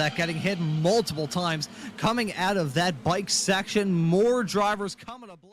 that, getting hit multiple times. Coming out of that bike section, more drivers coming to blows.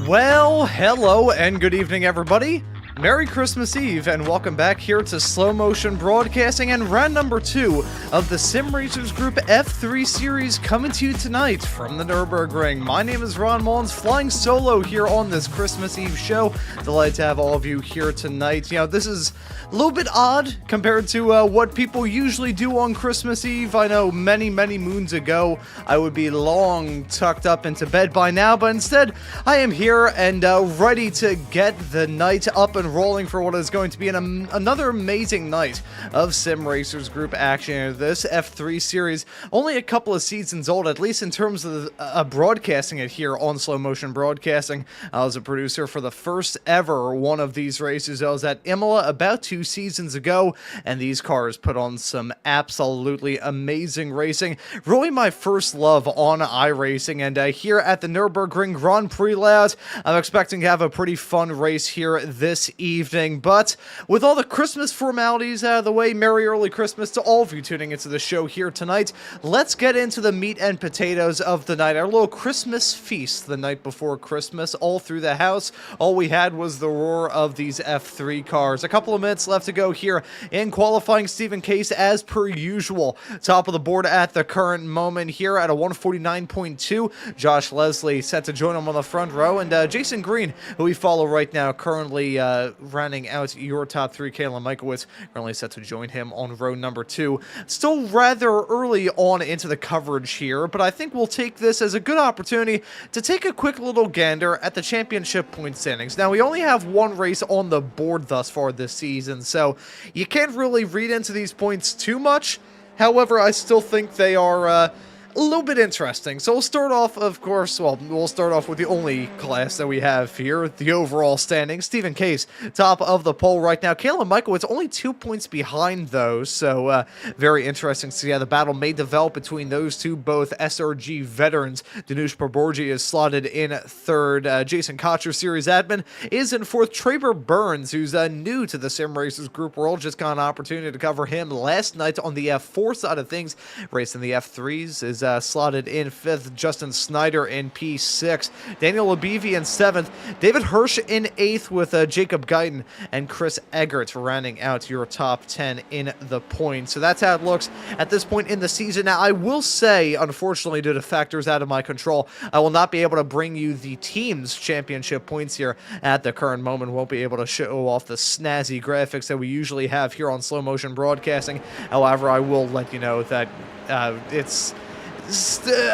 Well, hello and good evening, everybody. Merry Christmas Eve, and welcome back here to Slow Motion Broadcasting and round number 2 of the Sim Racers Group F3 series coming to you tonight from the Nurburgring. My name is Maunz, flying solo here on this Christmas Eve show. Delighted to have all of you here tonight. You know, this is a little bit odd compared to what people usually do on Christmas Eve. I know many moons ago I would be long tucked up into bed by now, but instead I am here and ready to get the night up and rolling for what is going to be another amazing night of Sim Racers Group action. This F3 series, only a couple of seasons old, at least in terms of broadcasting it here on Slow Motion Broadcasting. I was a producer for the first ever one of these races. I was at Imola about 2 seasons ago, and these cars put on some absolutely amazing racing. Really my first love on iRacing, and here at the Nurburgring Grand Prix layout, I'm expecting to have a pretty fun race here this evening. But with all the Christmas formalities out of the way, Merry Early Christmas to all of you tuning into the show here tonight. Let's get into the meat and potatoes of the night. Our little Christmas feast the night before Christmas, all through the house. All we had was the roar of these F3 cars. A couple of minutes left to go here in qualifying. Stephen Case, as per usual, top of the board at the current moment here at a 149.2. Josh Leslie set to join him on the front row, and Jason Green, who we follow right now, currently rounding out your top three. Kalen Michaelwitz currently set to join him on row number 2. Still rather early on into the coverage here, but I think we'll take this as a good opportunity to take a quick little gander at the championship point standings. Now, we only have one race on the board thus far this season, so you can't really read into these points too much. However, I still think they are a little bit interesting. So we'll start off, of course, we'll start off with the only class that we have here, the overall standings. Stephen Case, top of the poll right now. Kalen Michaelwitz only 2 points behind those, so very interesting to see how the battle may develop between those two, both SRG veterans. Danush Paborgi is slotted in third. Jason Cotcher, series admin, is in fourth. Traber Burns, who's new to the Sim Racers group world, just got an opportunity to cover him last night on the F4 side of things. Racing the F3s is slotted in fifth. Justin Snyder in P6. Daniel Labevi in seventh. David Hirsch in eighth, with Jacob Guyton and Chris Eggert rounding out your top 10 in the points. So that's how it looks at this point in the season. Now, I will say, unfortunately, due to factors out of my control, I will not be able to bring you the team's championship points here at the current moment. Won't be able to show off the snazzy graphics that we usually have here on Slow Motion Broadcasting. However, I will let you know that it's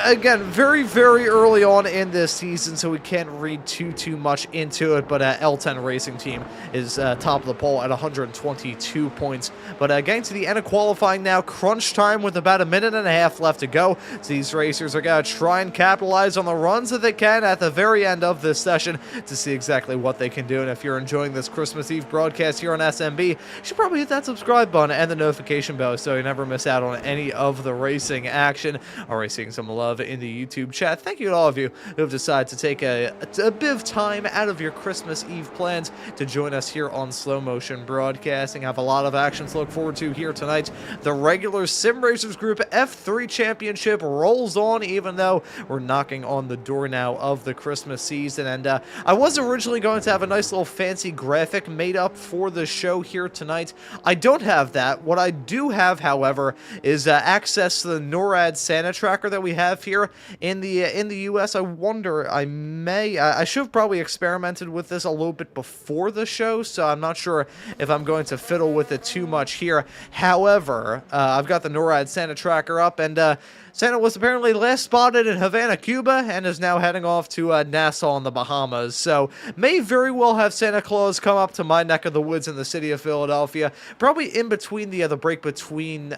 again, very, very early on in this season, so we can't read too much into it, but L10 Racing Team is top of the poll at 122 points. But getting to the end of qualifying now, crunch time with about a minute and a half left to go. So these racers are going to try and capitalize on the runs that they can at the very end of this session to see exactly what they can do. And if you're enjoying this Christmas Eve broadcast here on SMB, you should probably hit that subscribe button and the notification bell so you never miss out on any of the racing action. Already seeing some love in the YouTube chat. Thank you to all of you who have decided to take a bit of time out of your Christmas Eve plans to join us here on Slow Motion Broadcasting. I have a lot of action to look forward to here tonight. The regular Sim Racers Group F3 Championship rolls on, even though we're knocking on the door now of the Christmas season. And I was originally going to have a nice little fancy graphic made up for the show here tonight. I don't have that. What I do have, however, is access to the NORAD Santa tracker that we have here in the US. I wonder, I should have probably experimented with this a little bit before the show, so I'm not sure if I'm going to fiddle with it too much here. However, I've got the NORAD Santa tracker up, and Santa was apparently last spotted in Havana, Cuba, and is now heading off to Nassau in the Bahamas. So, may very well have Santa Claus come up to my neck of the woods in the city of Philadelphia, probably in between the break between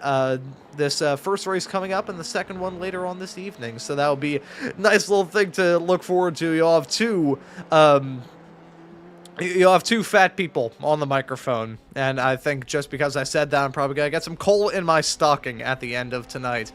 this first race coming up and the second one later on this evening. So that'll be a nice little thing to look forward to. You'll have two fat people on the microphone, and I think just because I said that, I'm probably going to get some coal in my stocking at the end of tonight.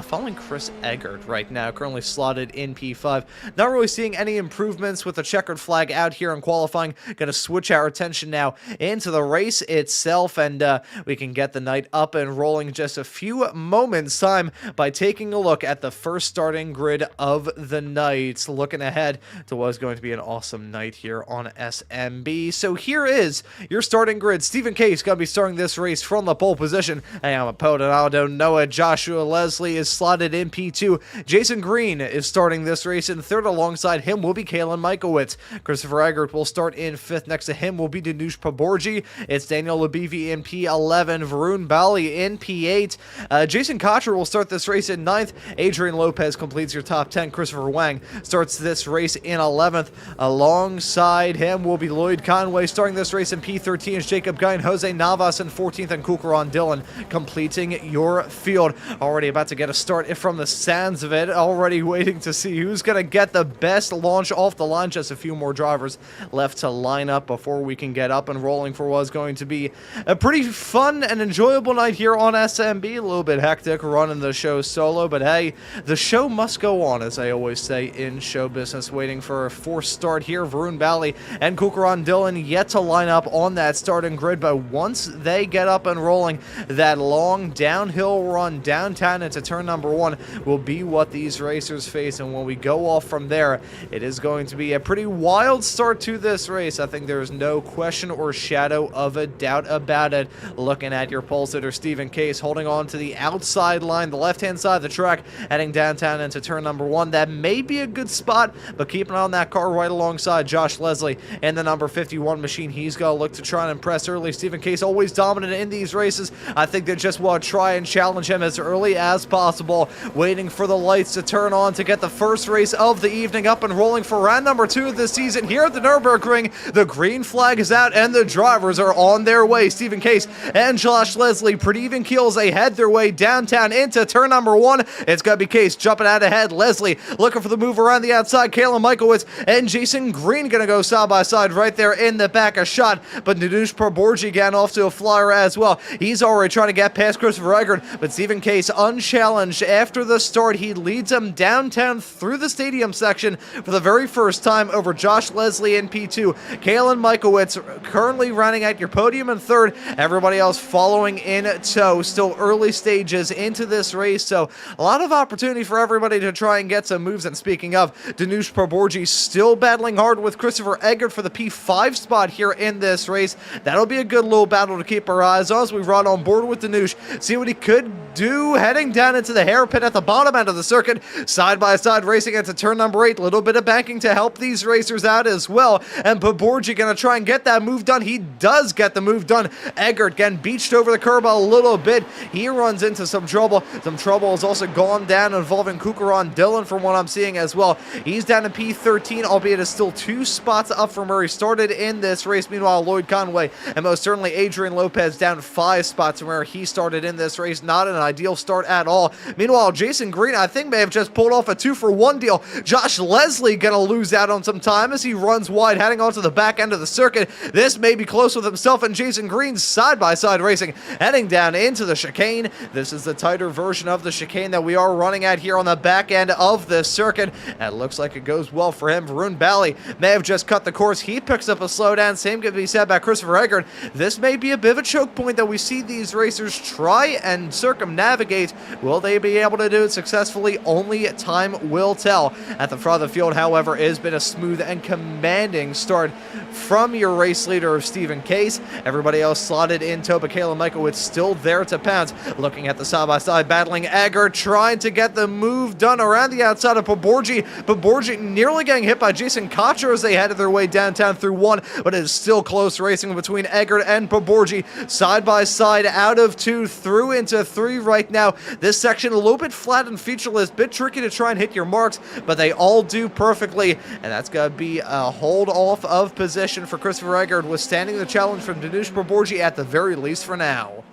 Following Chris Eggert right now, currently slotted in P5. Not really seeing any improvements with the checkered flag out here in qualifying. Going to switch our attention now into the race itself, and we can get the night up and rolling just a few moments' time by taking a look at the first starting grid of the night. Looking ahead to what is going to be an awesome night here on SM. So here is your starting grid. Stephen Case going to be starting this race from the pole position. I am opponent Aldo Noah. Joshua Leslie is slotted in P2. Jason Green is starting this race in third. Alongside him will be Kalen Michaelwitz. Christopher Eggert will start in fifth. Next to him will be Danush Paborgi. It's Daniel Labevi in P11. Varun Bali in P8. Jason Cotcher will start this race in ninth. Adrian Lopez completes your top 10. Christopher Wang starts this race in 11th. Alongside him will be Lloyd Conway. Starting this race in P13 is Jacob Guy and Jose Navas in 14th, and Kukaran Dillon completing your field. Already about to get a start from the sands of it. Already waiting to see who's going to get the best launch off the line. Just a few more drivers left to line up before we can get up and rolling for what is going to be a pretty fun and enjoyable night here on SMB. A little bit hectic running the show solo, but hey, the show must go on, as I always say in show business. Waiting for a fourth start here. Varun Bali and Kukaran Cucaron Dillon yet to line up on that starting grid, but once they get up and rolling, that long downhill run downtown into turn number 1 will be what these racers face. And when we go off from there, it is going to be a pretty wild start to this race. I think there's no question or shadow of a doubt about it. Looking at your pole sitter, Stephen Case, holding on to the outside line, the left-hand side of the track, heading downtown into turn number 1. That may be a good spot, but keep an eye on that car right alongside Josh Leslie in the number 51 machine. He's going to look to try and impress early. Stephen Case always dominant in these races. I think they just want to try and challenge him as early as possible, waiting for the lights to turn on to get the first race of the evening up and rolling for round number 2 of this season here at the Nurburgring. The green flag is out and the drivers are on their way. Stephen Case and Josh Leslie, pretty even keels. They head their way downtown into turn number 1. It's going to be Case jumping out ahead. Leslie looking for the move around the outside. Kalen Michaelowicz and Jason Green going to go side by side right there in the back. A shot, but Nadush Proborgi getting off to a flyer as well. He's already trying to get past Christopher Eggert, but Stephen Case unchallenged after the start. He leads him downtown through the stadium section for the very first time over Josh Leslie in P2. Kalen Michaelowicz currently running at your podium in third. Everybody else following in tow. Still early stages into this race, so a lot of opportunity for everybody to try and get some moves. And speaking of, Danush Proborgi still battling hard with Christopher Eggert for the P5 spot here in this race. That'll be a good little battle to keep our eyes on as we run on board with Danush, see what he could do heading down into the hairpin at the bottom end of the circuit. Side by side racing into turn number 8. Little bit of banking to help these racers out as well. And Proborgi going to try and get that move done. He does get the move done. Eggert getting beached over the curb a little bit. He runs into some trouble. Some trouble has also gone down involving Cucaron Dillon from what I'm seeing as well. He's down to P13, albeit is still 2 spots up from where he started in this race. Meanwhile, Lloyd Conway and most certainly Adrian Lopez down 5 spots from where he started in this race. Not an ideal start at all. Meanwhile, Jason Green, I think, may have just pulled off a 2-for-1 deal. Josh Leslie gonna lose out on some time as he runs wide, heading onto the back end of the circuit. This may be close with himself and Jason Green side-by-side racing, heading down into the chicane. This is the tighter version of the chicane that we are running at here on the back end of this circuit. And it looks like it goes well for him. Varun Bally may have just cut the course. He picks up a slowdown. Same can be said by Christopher Eggert. This may be a bit of a choke point that we see these racers try and circumnavigate. Will they be able to do it successfully? Only time will tell. At the front of the field, however, it has been a smooth and commanding start from your race leader of Stephen Case. Everybody else slotted in tow, but Kalen Michaelowicz still there to pounce. Looking at the side-by-side, battling Eggert, trying to get the move done around the outside of Proborgi. Proborgi nearly getting hit by Jason Cotcher as they headed their way downtown through 1, but it is still close racing between Eggert and Proborgi. Side-by-side out of 2, through into 3 right now. This section a little bit flat and featureless, bit tricky to try and hit your marks, but they all do perfectly, and that's going to be a hold off of position for Christopher Eggert, withstanding the challenge from Danush Proborgi at the very least for now.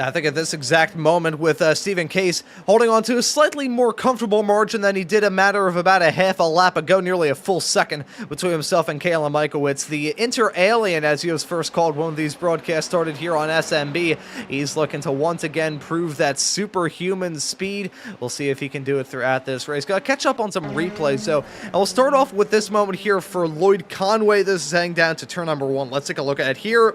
I think at this exact moment with Stephen Case holding on to a slightly more comfortable margin than he did a matter of about a half a lap ago, nearly a full second between himself and Kalen Michaelowicz. The Inter-Alien, as he was first called when these broadcasts started here on SMB. He's looking to once again prove that superhuman speed. We'll see if he can do it throughout this race. Got to catch up on some replays, so I'll start off with this moment here for Lloyd Conway. This is heading down to turn number 1. Let's take a look at it here.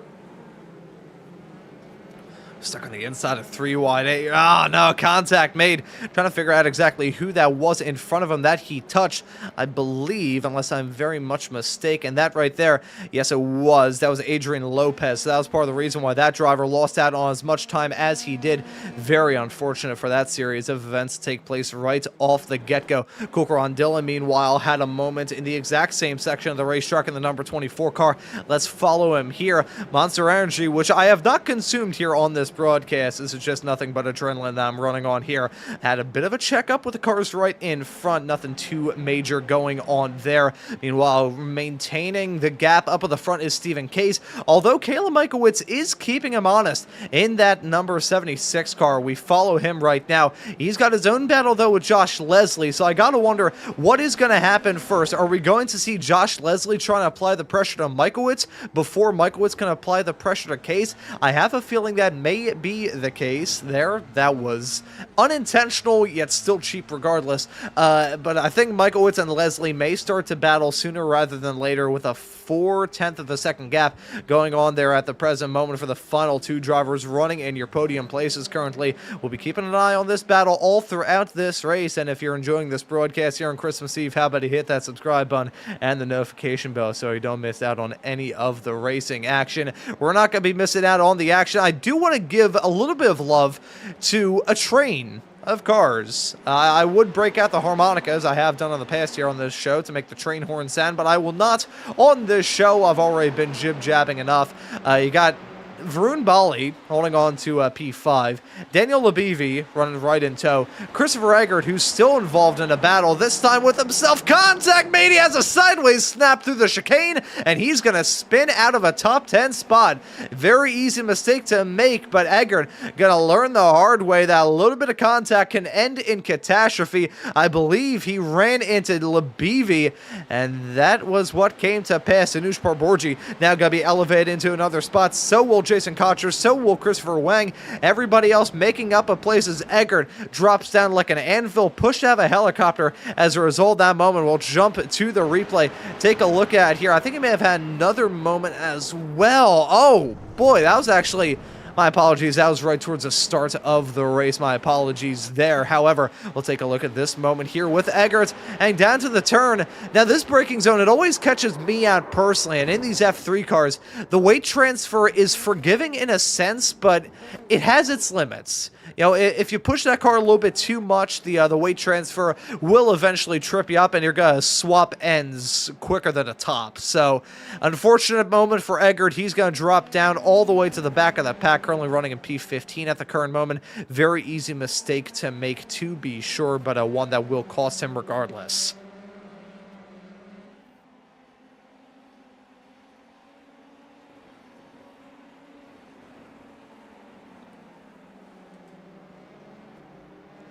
Stuck on the inside of 3 wide. Oh, no, contact made. Trying to figure out exactly who that was in front of him that he touched, I believe, unless I'm very much mistaken. That right there, yes, it was. That was Adrian Lopez. So that was part of the reason why that driver lost out on as much time as he did. Very unfortunate for that series of events to take place right off the get-go. Cucaron Dillon, meanwhile, had a moment in the exact same section of the racetrack in the number 24 car. Let's follow him here. Monster Energy, which I have not consumed here on this broadcast. This is just nothing but adrenaline that I'm running on here. Had a bit of a checkup with the cars right in front. Nothing too major going on there. Meanwhile, maintaining the gap up at the front is Stephen Case. Although Kalen Michaelowicz is keeping him honest in that number 76 car. We follow him right now. He's got his own battle, though, with Josh Leslie. So I gotta wonder what is going to happen first. Are we going to see Josh Leslie trying to apply the pressure to Michaelowicz before Michaelowicz can apply the pressure to Case? I have a feeling that may may be the case there. That was unintentional, yet still cheap regardless. But I think Michaelowitz and Leslie may start to battle sooner rather than later with a 4/10 of a second gap going on there at the present moment for the final two drivers running in your podium places currently. We'll be keeping an eye on this battle all throughout this race, and if you're enjoying this broadcast here on Christmas Eve, how about you hit that subscribe button and the notification bell so you don't miss out on any of the racing action. We're not going to be missing out on the action. I do want to give a little bit of love to a train of cars. I would break out the harmonicas, I have done in the past here on this show, to make the train horn sound, but I will not on this show. I've already been jib-jabbing enough. You got Varun Bali holding on to P5, Daniel Labivi running right in tow, Christopher Eggert, who's still involved in a battle, this time with himself. Contact mate, he has a sideways snap through the chicane, and he's going to spin out of a top 10 spot. Very easy mistake to make, but Eggert going to learn the hard way that a little bit of contact can end in catastrophe. I believe he ran into Labivi, and that was what came to pass. Anush Parborji now going to be elevated into another spot. So will Jason Cotcher, so will Christopher Wang. Everybody else making up a place as Eggert drops down like an anvil, pushed out of a helicopter. As a result, that moment we'll jump to the replay. Take a look at it here. I think he may have had another moment as well. Oh boy, that was actually... My apologies, that was right towards the start of the race. My apologies there. However, we'll take a look at this moment here with Eggert and down to the turn. Now, this braking zone, it always catches me out personally, and in these F3 cars, the weight transfer is forgiving in a sense, but it has its limits. You know, if you push that car a little bit too much, the weight transfer will eventually trip you up, and you're going to swap ends quicker than a top. So, unfortunate moment for Eggert. He's going to drop down all the way to the back of the pack, currently running in P15 at the current moment. Very easy mistake to make, to be sure, but one that will cost him regardless.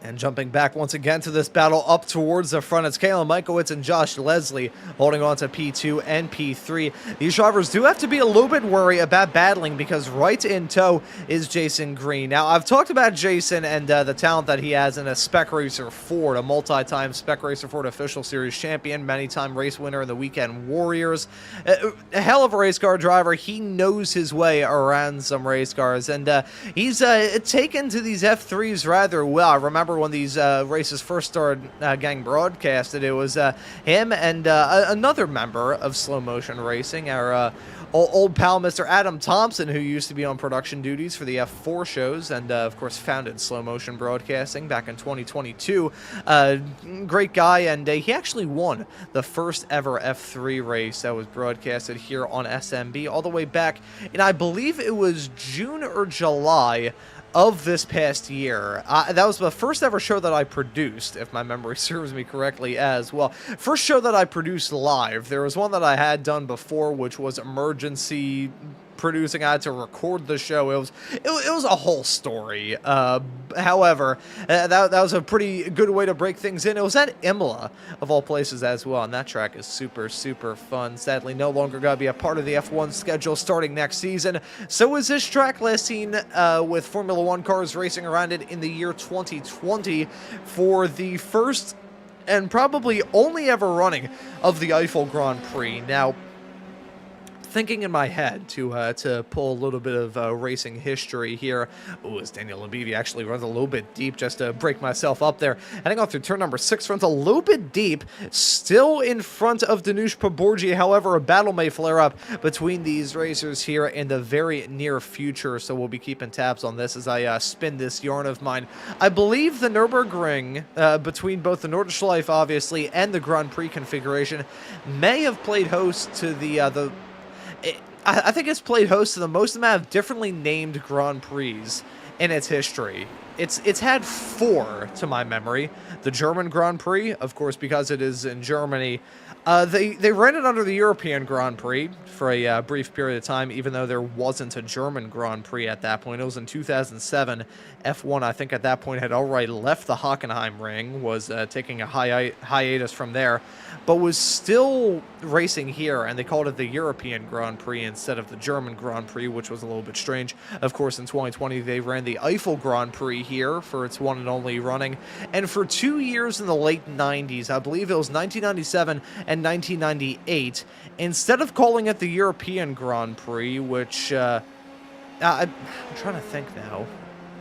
And jumping back once again to this battle up towards the front, it's Kalen Michaelowitz and Josh Leslie holding on to P2 and P3. These drivers do have to be a little bit worried about battling because right in tow is Jason Green. Now, I've talked about Jason and the talent that he has in a Spec Racer Ford, a multi-time Spec Racer Ford Official Series champion, many-time race winner in the Weekend Warriors. A hell of a race car driver. He knows his way around some race cars, and he's taken to these F3s rather well. I remember when these races first started getting broadcasted, it was him and another member of Slow Motion Racing, our old pal Mr. Adam Thompson, who used to be on production duties for the F4 shows and of course founded Slow Motion Broadcasting back in 2022. Great guy, and he actually won the first ever F3 race that was broadcasted here on SMB all the way back in, I believe it was June or July of this past year. That was the first ever show that I produced, if my memory serves me correctly as well. First show that I produced live. There was one that I had done before, which was emergency producing. I had to record the show. It was a whole story. However, that was a pretty good way to break things in. It was at Imola, of all places, as well, and that track is super, super fun. Sadly, no longer going to be a part of the F1 schedule starting next season. So is this track, last seen with Formula One cars racing around it in the year 2020 for the first and probably only ever running of the Eiffel Grand Prix. Now, thinking in my head to pull a little bit of racing history here. Ooh, as Daniel Labivi actually runs a little bit deep just to break myself up there. Heading off through turn number 6, runs a little bit deep, still in front of Danush Paborji. However, a battle may flare up between these racers here in the very near future, so we'll be keeping tabs on this as I spin this yarn of mine. I believe the Nurburgring, between both the Nordschleife, obviously, and the Grand Prix configuration, may have played host to I think it's played host to the most amount of differently named Grand Prix in its history. It's had 4 to my memory. The German Grand Prix, of course, because it is in Germany. They ran it under the European Grand Prix for a brief period of time, even though there wasn't a German Grand Prix at that point. It was in 2007. F1, I think at that point, had already left the Hockenheim ring, was taking a hiatus from there, but was still racing here, and they called it the European Grand Prix instead of the German Grand Prix, which was a little bit strange. Of course, in 2020, they ran the Eiffel Grand Prix here for its one and only running, and for 2 years in the late 90s, I believe it was 1997 and 1998, instead of calling it the European Grand Prix, which, I'm trying to think now.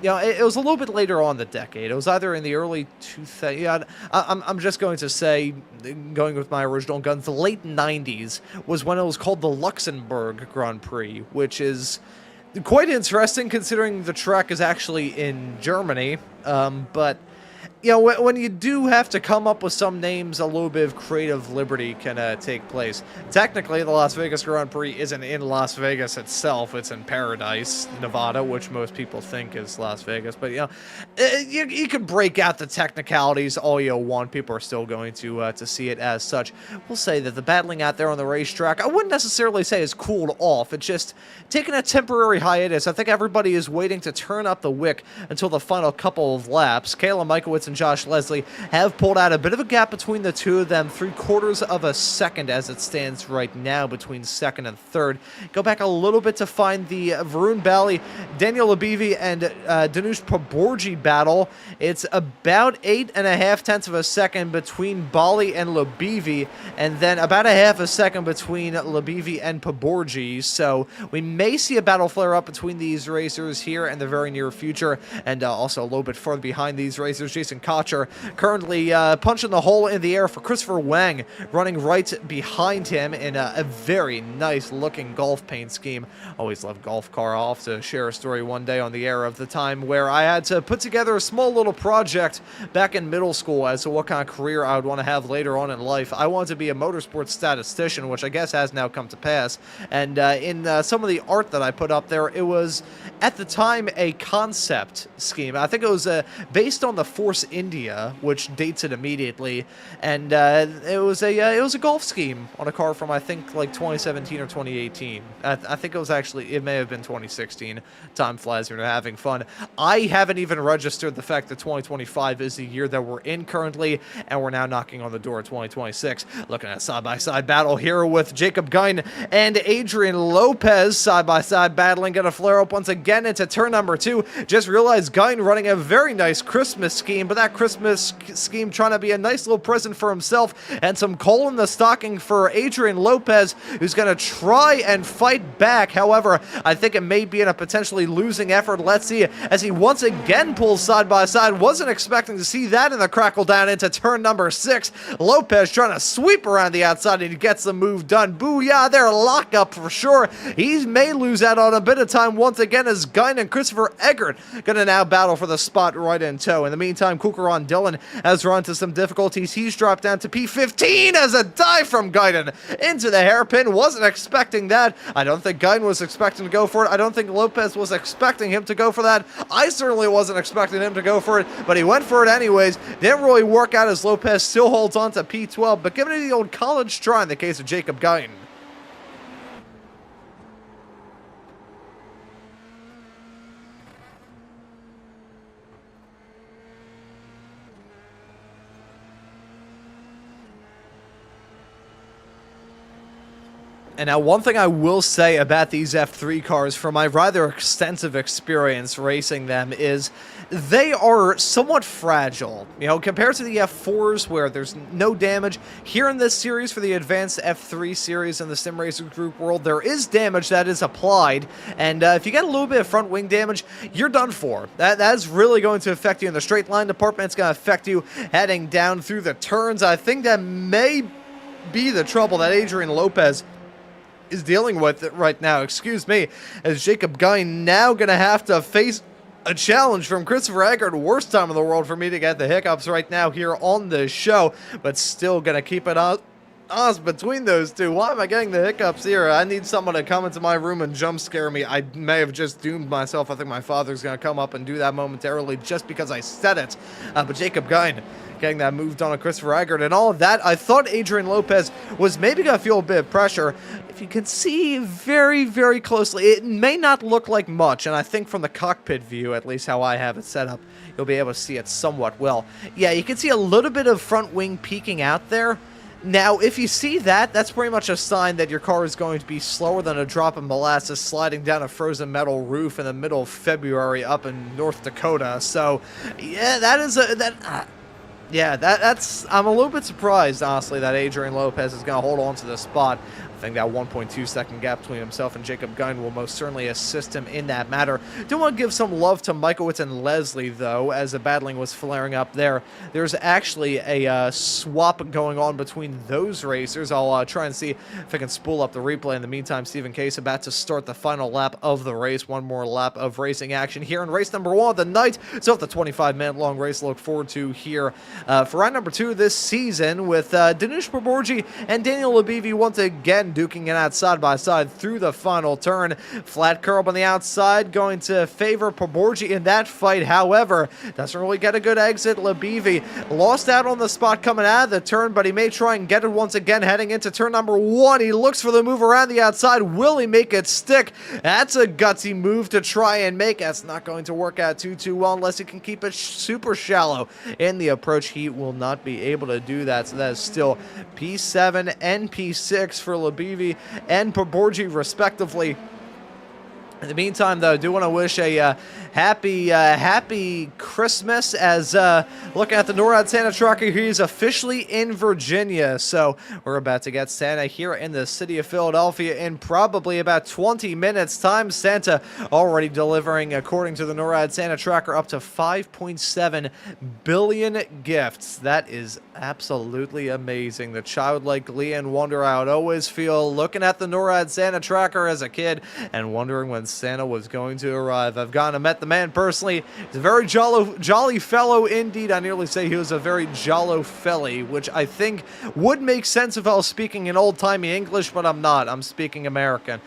Yeah, it was a little bit later on in the decade. It was either in the early 2000s. Yeah, I'm just going to say, going with my original guns, the late 90s was when it was called the Luxembourg Grand Prix, which is quite interesting considering the track is actually in Germany. But you know, when you do have to come up with some names, a little bit of creative liberty can take place. Technically, the Las Vegas Grand Prix isn't in Las Vegas itself. It's in Paradise, Nevada, which most people think is Las Vegas. But, you know, you can break out the technicalities all you want. People are still going to see it as such. We'll say that the battling out there on the racetrack, I wouldn't necessarily say is cooled off. It's just taking a temporary hiatus. I think everybody is waiting to turn up the wick until the final couple of laps. Kayla Michaelwitz and Josh Leslie have pulled out a bit of a gap between the two of them, 3/4 of a second as it stands right now between second and third. Go back a little bit to find the Varun Bali, Daniel Labivi, and Danush Paborji battle. It's about 8.5 of a second between Bali and Labivi, and then about a half a second between Labivi and Paborji. So we may see a battle flare up between these racers here in the very near future, and also a little bit further behind these racers, Jason Cotcher currently punching the hole in the air for Christopher Wang, running right behind him in a very nice looking golf paint scheme. Always loved golf car. I'll have to share a story one day on the air of the time where I had to put together a small little project back in middle school as to what kind of career I would want to have later on in life. I wanted to be a motorsports statistician, which I guess has now come to pass. And in some of the art that I put up there, it was at the time a concept scheme. I think it was based on the Force India, which dates it immediately, and it was a golf scheme on a car from I think like 2017 or 2018. I think it may have been 2016. Time flies when you're having fun. I haven't even registered the fact that 2025 is the year that we're in currently, and we're now knocking on the door of 2026. Looking at a side-by-side battle here with Jacob Gein and Adrian Lopez side-by-side battling. Gonna flare up once again into turn number 2. Just realized Gein running a very nice Christmas scheme, but that Christmas scheme trying to be a nice little present for himself and some coal in the stocking for Adrian Lopez, who's going to try and fight back. However, I think it may be in a potentially losing effort. Let's see as he once again pulls side by side. Wasn't expecting to see that in the crackle down into turn number 6. Lopez trying to sweep around the outside and he gets the move done. Booyah, they're lock up for sure. He may lose out on a bit of time once again as Gein and Christopher Eggert going to now battle for the spot right in tow. In the meantime, Kukaran Dillon has run into some difficulties. He's dropped down to P15 as a dive from Gein into the hairpin. Wasn't expecting that. I don't think Gein was expecting to go for it. I don't think Lopez was expecting him to go for that. I certainly wasn't expecting him to go for it, but he went for it anyways. Didn't really work out as Lopez still holds on to P12, but giving it the old college try in the case of Jacob Gein. And now one thing I will say about these F3 cars from my rather extensive experience racing them is they are somewhat fragile. You know, compared to the F4s where there's no damage, here in this series for the advanced F3 series in the Sim Racer Group world, there is damage that is applied. And if you get a little bit of front wing damage, you're done for. That's really going to affect you in the straight line department. It's going to affect you heading down through the turns. I think that may be the trouble that Adrian Lopez is dealing with it right now, excuse me, as Jacob Gein now gonna have to face a challenge from Christopher Eggert. Worst time in the world for me to get the hiccups right now here on the show, but still gonna keep it up honest, between those two, why am I getting the hiccups here? I need someone to come into my room and jump scare me. I may have just doomed myself. I think my father's going to come up and do that momentarily just because I said it. But Jacob Guyn getting that move done on Christopher Eggert and all of that. I thought Adrian Lopez was maybe going to feel a bit of pressure. If you can see very, very closely, it may not look like much, and I think from the cockpit view, at least how I have it set up, you'll be able to see it somewhat well. Yeah, you can see a little bit of front wing peeking out there. Now, if you see that, that's pretty much a sign that your car is going to be slower than a drop of molasses sliding down a frozen metal roof in the middle of February up in North Dakota. So, yeah, that's I'm a little bit surprised, honestly, that Adrian Lopez is going to hold on to this spot. I think that 1.2 second gap between himself and Jacob Guyn will most certainly assist him in that matter. Do want to give some love to Michaelwitz and Leslie, though, as the battling was flaring up there. There's actually a swap going on between those racers. I'll try and see if I can spool up the replay. In the meantime, Stephen Case about to start the final lap of the race. One more lap of racing action here in race number 1 of the night. So the 25-minute long race to look forward to here for round number 2 this season, with Danush Paborji and Daniel Labivi once again duking it out side by side through the final turn. Flat curb on the outside going to favor Paborji in that fight. However, doesn't really get a good exit. Labivi lost out on the spot coming out of the turn, but he may try and get it once again heading into turn number 1. He looks for the move around the outside. Will he make it stick? That's a gutsy move to try and make. That's not going to work out too well unless he can keep it super shallow in the approach. He will not be able to do that, so that is still P7 and P6 for Labivi and Paborji respectively. In the meantime, though, I do want to wish a happy Christmas, as looking at the NORAD Santa tracker, he's officially in Virginia. So we're about to get Santa here in the city of Philadelphia in probably about 20 minutes time. Santa already delivering, according to the NORAD Santa tracker, up to 5.7 billion gifts. That is absolutely amazing. The childlike glee and wonder I would always feel looking at the NORAD Santa tracker as a kid and wondering when Santa was going to arrive. I've gone and met the man personally. He's a very jolly fellow indeed. I nearly say he was a very jollo felly, which I think would make sense if I was speaking in old-timey English, but I'm not. I'm speaking American.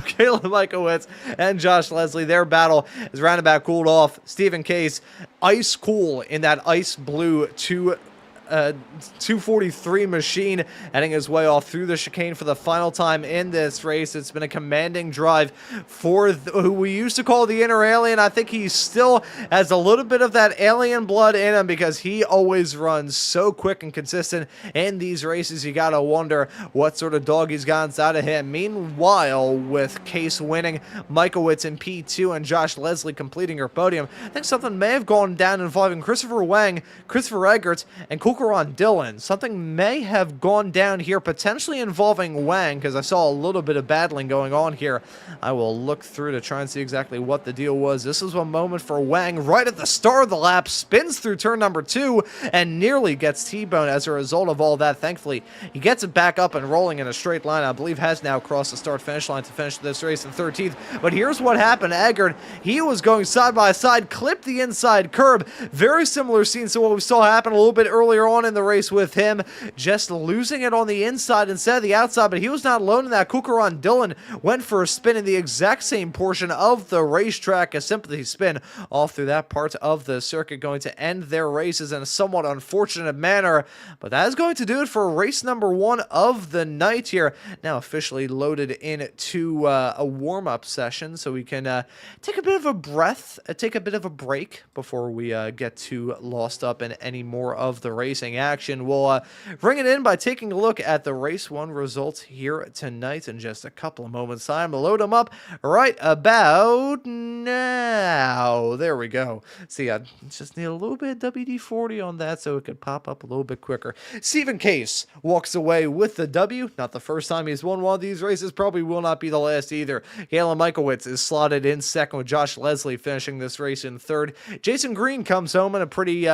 Caleb Michaelwitz and Josh Leslie, their battle is roundabout cooled off. Stephen Case, ice cool in that ice blue 243 machine, heading his way off through the chicane for the final time in this race. It's been a commanding drive for who we used to call the inner alien. I think he still has a little bit of that alien blood in him, because he always runs so quick and consistent in these races. You gotta wonder what sort of dog he's got inside of him. Meanwhile, with Case winning, Michaelwitz in P2 and Josh Leslie completing her podium, I think something may have gone down involving Christopher Wang, Christopher Eggert, and Kukaran Dillon. Something may have gone down here, potentially involving Wang, because I saw a little bit of battling going on here. I will look through to try and see exactly what the deal was. This is a moment for Wang right at the start of the lap, spins through turn number 2, and nearly gets T-boned as a result of all that. Thankfully, he gets it back up and rolling in a straight line. I believe has now crossed the start-finish line to finish this race in 13th. But here's what happened. Eggert, he was going side by side, clipped the inside curb. Very similar scene to what we saw happen a little bit earlier on in the race, with him just losing it on the inside instead of the outside. But he was not alone in that. Kukaran Dillon went for a spin in the exact same portion of the racetrack, a sympathy spin off through that part of the circuit, going to end their races in a somewhat unfortunate manner. But that is going to do it for race number 1 of the night here. Now officially loaded into a warm-up session, so we can take a bit of a breath, take a bit of a break before we get too lost up in any more of the racing action. We'll bring it in by taking a look at the race 1 results here tonight in just a couple of moments time. We'll load them up right about now. There we go. See, I just need a little bit of WD-40 on that so it could pop up a little bit quicker. Stephen Case walks away with the W. Not the first time he's won one of these races, probably will not be the last either. Galen Michaelwitz is slotted in second, with Josh Leslie finishing this race in third. Jason Green comes home in a pretty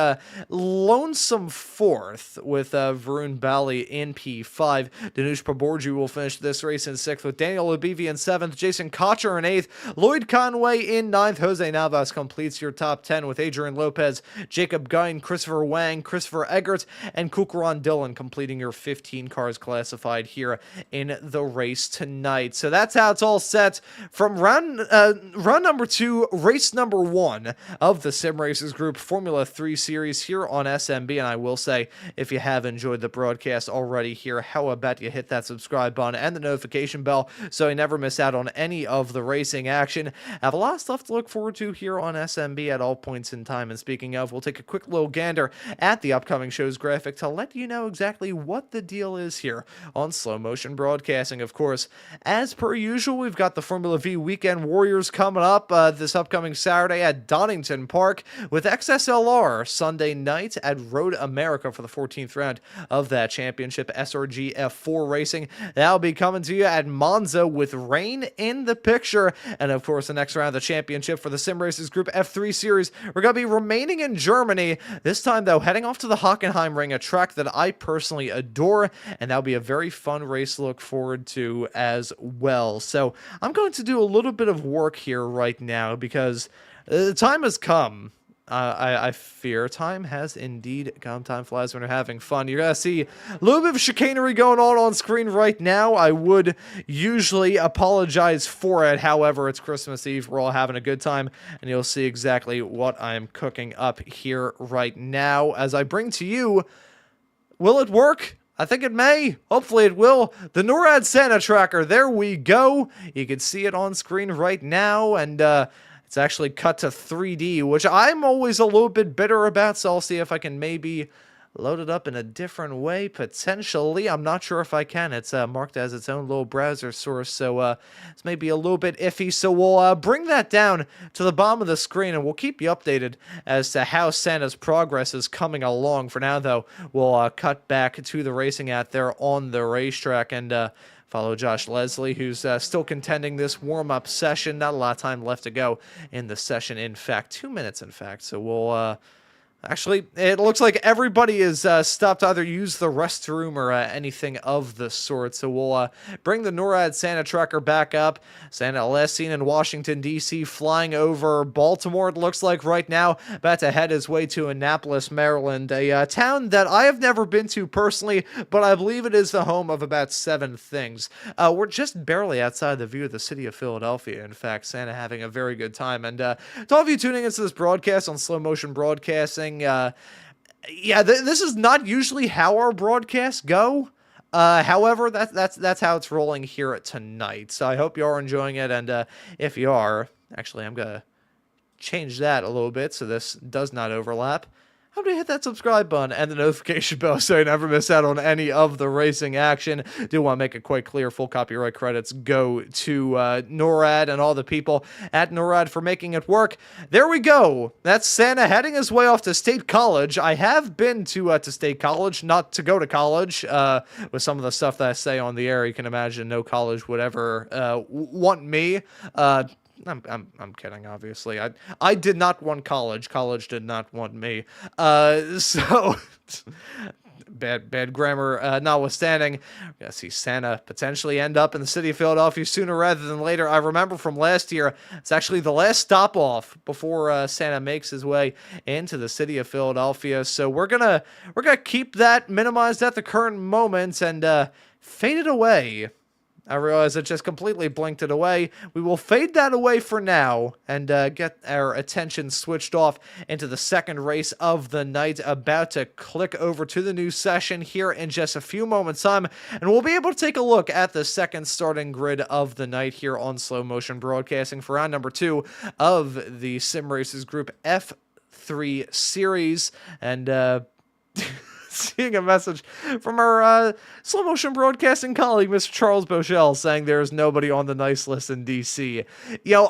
lonesome 4th with Varun Bali in P5. Danush Paborju will finish this race in 6th with Daniel Obivi in 7th, Jason Cotcher in 8th, Lloyd Conway in 9th. Jose Navas completes your top 10 with Adrian Lopez, Jacob Gein, Christopher Wang, Christopher Eggert, and Kukran Dillon completing your 15 cars classified here in the race tonight. So that's how it's all set from run number 2, race number 1 of the Sim Racers Group Formula 3 Series here on SMB. And I will say, if you have enjoyed the broadcast already here, how about you hit that subscribe button and the notification bell so you never miss out on any of the racing action. I have a lot of stuff to look forward to here on SMB at all points in time. And speaking of, we'll take a quick little gander at the upcoming show's graphic to let you know exactly what the deal is here on Slow Motion Broadcasting. Of course, as per usual, we've got the Formula V Weekend Warriors coming up this upcoming Saturday at Donington Park, with XSLR Sunday night at Road America for the 14th round of that championship. SRG F3 racing, that'll be coming to you at Maunz with rain in the picture. And of course, the next round of the championship for the Sim Racers Group F3 Series, we're going to be remaining in Germany. This time, though, heading off to the Hockenheimring, a track that I personally adore, and that'll be a very fun race to look forward to as well. So I'm going to do a little bit of work here right now because the time has come. I fear time has indeed come. Time flies when you're having fun. You're going to see a little bit of chicanery going on screen right now. I would usually apologize for it. However, it's Christmas Eve. We're all having a good time, and you'll see exactly what I'm cooking up here right now as I bring to you. Will it work? I think it may. Hopefully it will. The NORAD Santa tracker. There we go. You can see it on screen right now, and it's actually cut to 3D, which I'm always a little bit bitter about, so I'll see if I can maybe load it up in a different way, potentially. I'm not sure if I can. It's marked as its own little browser source, so it's maybe a little bit iffy. So we'll bring that down to the bottom of the screen, and we'll keep you updated as to how Santa's progress is coming along. For now, though, we'll cut back to the racing out there on the racetrack and follow Josh Leslie, who's still contending this warm-up session. Not a lot of time left to go in the session, in fact. 2 minutes, in fact. So we'll actually, it looks like everybody is stopped to either use the restroom or anything of the sort. So we'll bring the NORAD Santa tracker back up. Santa last seen in Washington, D.C., flying over Baltimore, it looks like right now. About to head his way to Annapolis, Maryland, a town that I have never been to personally, but I believe it is the home of about 7 things. We're just barely outside the view of the city of Philadelphia. In fact, Santa having a very good time. And to all of you tuning into this broadcast on Slow Motion Broadcasting, this is not usually how our broadcasts go. However, that's how it's rolling here tonight. So I hope you are enjoying it, and if you are, actually, I'm gonna change that a little bit so this does not overlap. How do you hit that subscribe button and the notification bell so you never miss out on any of the racing action? Do want to make it quite clear, full copyright credits go to NORAD and all the people at NORAD for making it work. There we go. That's Santa heading his way off to State College. I have been to State College, not to go to college. With some of the stuff that I say on the air, you can imagine no college would ever want me. I'm kidding, obviously. I did not want college. College did not want me. So bad grammar notwithstanding. We're gonna see Santa potentially end up in the city of Philadelphia sooner rather than later. I remember from last year, it's actually the last stop off before Santa makes his way into the city of Philadelphia. So we're gonna keep that minimized at the current moment and fade it away. I realize it just completely blinked it away. We will fade that away for now and get our attention switched off into the second race of the night. About to click over to the new session here in just a few moments' time, and we'll be able to take a look at the second starting grid of the night here on Slow Motion Broadcasting for round number 2 of the Sim Racers Group F3 Series. And seeing a message from our Slow Motion Broadcasting colleague, Mr. Charles Bochelle, saying there's nobody on the nice list in DC. You know,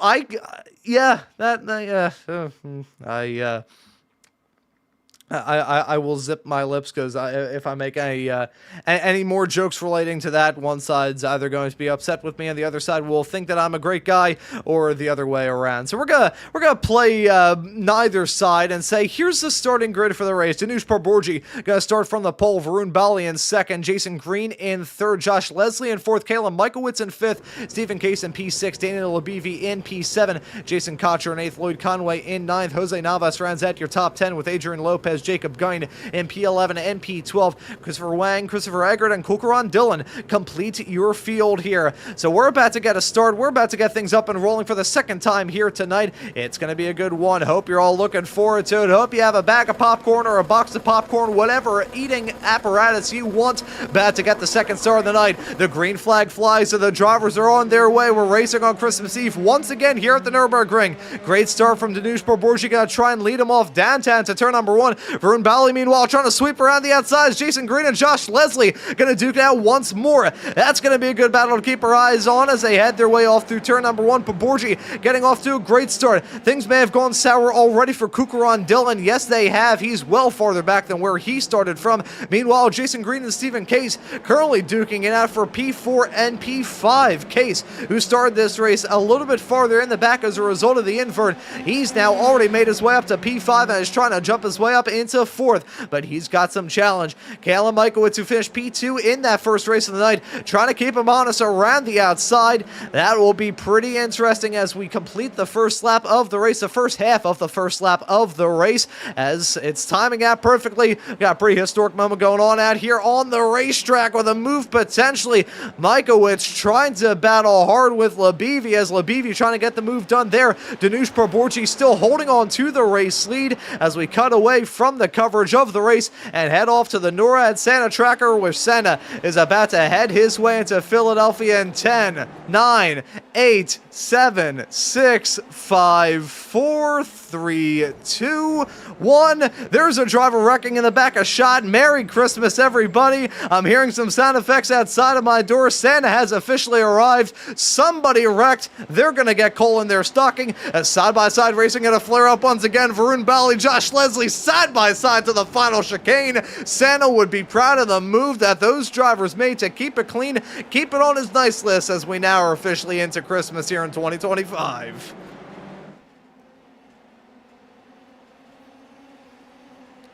I will zip my lips because if I make any more jokes relating to that, one side's either going to be upset with me and the other side will think that I'm a great guy, or the other way around. So we're gonna play neither side and say, here's the starting grid for the race. Danush Parborgi gonna start from the pole. Varun Bali in second, Jason Green in third, Josh Leslie in fourth, Kayla Michaelwitz in fifth, Stephen Case in P6, Daniel Labivi in P7, Jason Cotcher in eighth, Lloyd Conway in ninth, Jose Navas rounds at your top 10 with Adrian Lopez, Jacob Guin in P11 and P12. Christopher Wang, Christopher Eggert, and Kukaran Dillon complete your field here. So we're about to get a start. We're about to get things up and rolling for the second time here tonight. It's going to be a good one. Hope you're all looking forward to it. Hope you have a bag of popcorn or a box of popcorn, whatever eating apparatus you want. About to get the second start of the night. The green flag flies, so the drivers are on their way. We're racing on Christmas Eve once again here at the Nurburgring. Great start from Danush Parborgi. Going to try and lead him off downtown to turn number one. Varun Bali, meanwhile, trying to sweep around the outsides. Jason Green and Josh Leslie going to duke it out once more. That's going to be a good battle to keep our eyes on as they head their way off through turn number one. Parborgi getting off to a great start. Things may have gone sour already for Kukaran Dillon. Yes, they have. He's well farther back than where he started from. Meanwhile, Jason Green and Stephen Case currently duking it out for P4 and P5. Case, who started this race a little bit farther in the back as a result of the invert, he's now already made his way up to P5 and is trying to jump his way up into fourth, but he's got some challenge. Kayla Michaelwitz, who finished P2 in that first race of the night, trying to keep him honest around the outside. That will be pretty interesting as we complete the first lap of the race, the first half of the first lap of the race, as it's timing out perfectly. We got a pretty historic moment going on out here on the racetrack with a move potentially. Michaelwitz trying to battle hard with Labivi as Labivi trying to get the move done there. Danush Parborgi still holding on to the race lead as we cut away from the coverage of the race and head off to the NORAD Santa tracker, where Santa is about to head his way into Philadelphia in 10, 9, 8, 7, 6, 5, 4, 3, 2, 1. There's a driver wrecking in the back, a shot. Merry Christmas, everybody. I'm hearing some sound effects outside of my door. Santa has officially arrived. Somebody wrecked. They're going to get coal in their stocking. As side-by-side racing at a flare-up once again. Varun Bali, Josh Leslie side-by-side to the final chicane. Santa would be proud of the move that those drivers made to keep it clean, keep it on his nice list as we now are officially into Christmas here in 2025.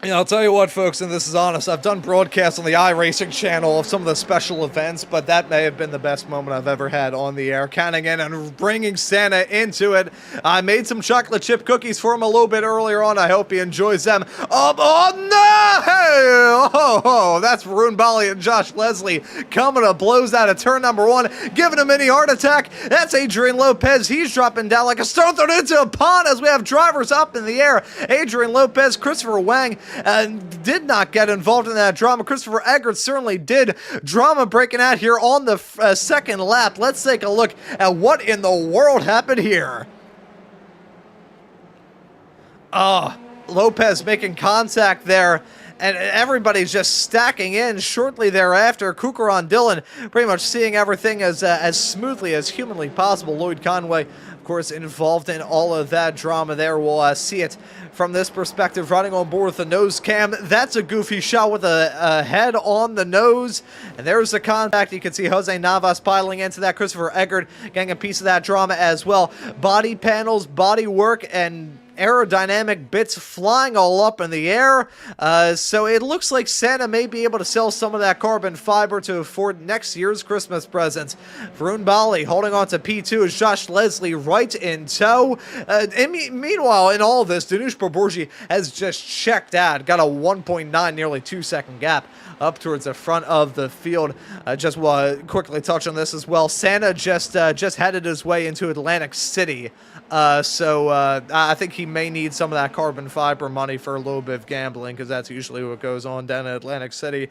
Yeah, I'll tell you what, folks, and this is honest, I've done broadcasts on the iRacing channel of some of the special events, but that may have been the best moment I've ever had on the air, counting in and bringing Santa into it. I made some chocolate chip cookies for him a little bit earlier on. I hope he enjoys them. Oh no! Hey! Oh, that's Varun Bali and Josh Leslie coming to blows out of turn number one, giving a mini heart attack. That's Adrian Lopez. He's dropping down like a stone thrown into a pond as we have drivers up in the air. Adrian Lopez, Christopher Wang, did not get involved in that drama. Christopher Eggert certainly did. Drama breaking out here on the second lap. Let's take a look at what in the world happened here. Lopez making contact there, and everybody's just stacking in shortly thereafter. Kukaran Dillon pretty much seeing everything as smoothly as humanly possible. Lloyd Conway, of course, involved in all of that drama there. We'll see it from this perspective, running on board with the nose cam. That's a goofy shot with a head on the nose. And there's the contact. You can see Jose Navas piling into that. Christopher Eggert getting a piece of that drama as well. Body panels, body work, and aerodynamic bits flying all up in the air. So it looks like Santa may be able to sell some of that carbon fiber to afford next year's Christmas presents. Varun Bali holding on to P2 as Josh Leslie right in tow. Meanwhile, in all of this, Danush Parborgi has just checked out. Got a 1.9, nearly 2-second gap up towards the front of the field. Just want to quickly touch on this as well. Santa just headed his way into Atlantic City. So I think he may need some of that carbon fiber money for a little bit of gambling, because that's usually what goes on down in Atlantic City.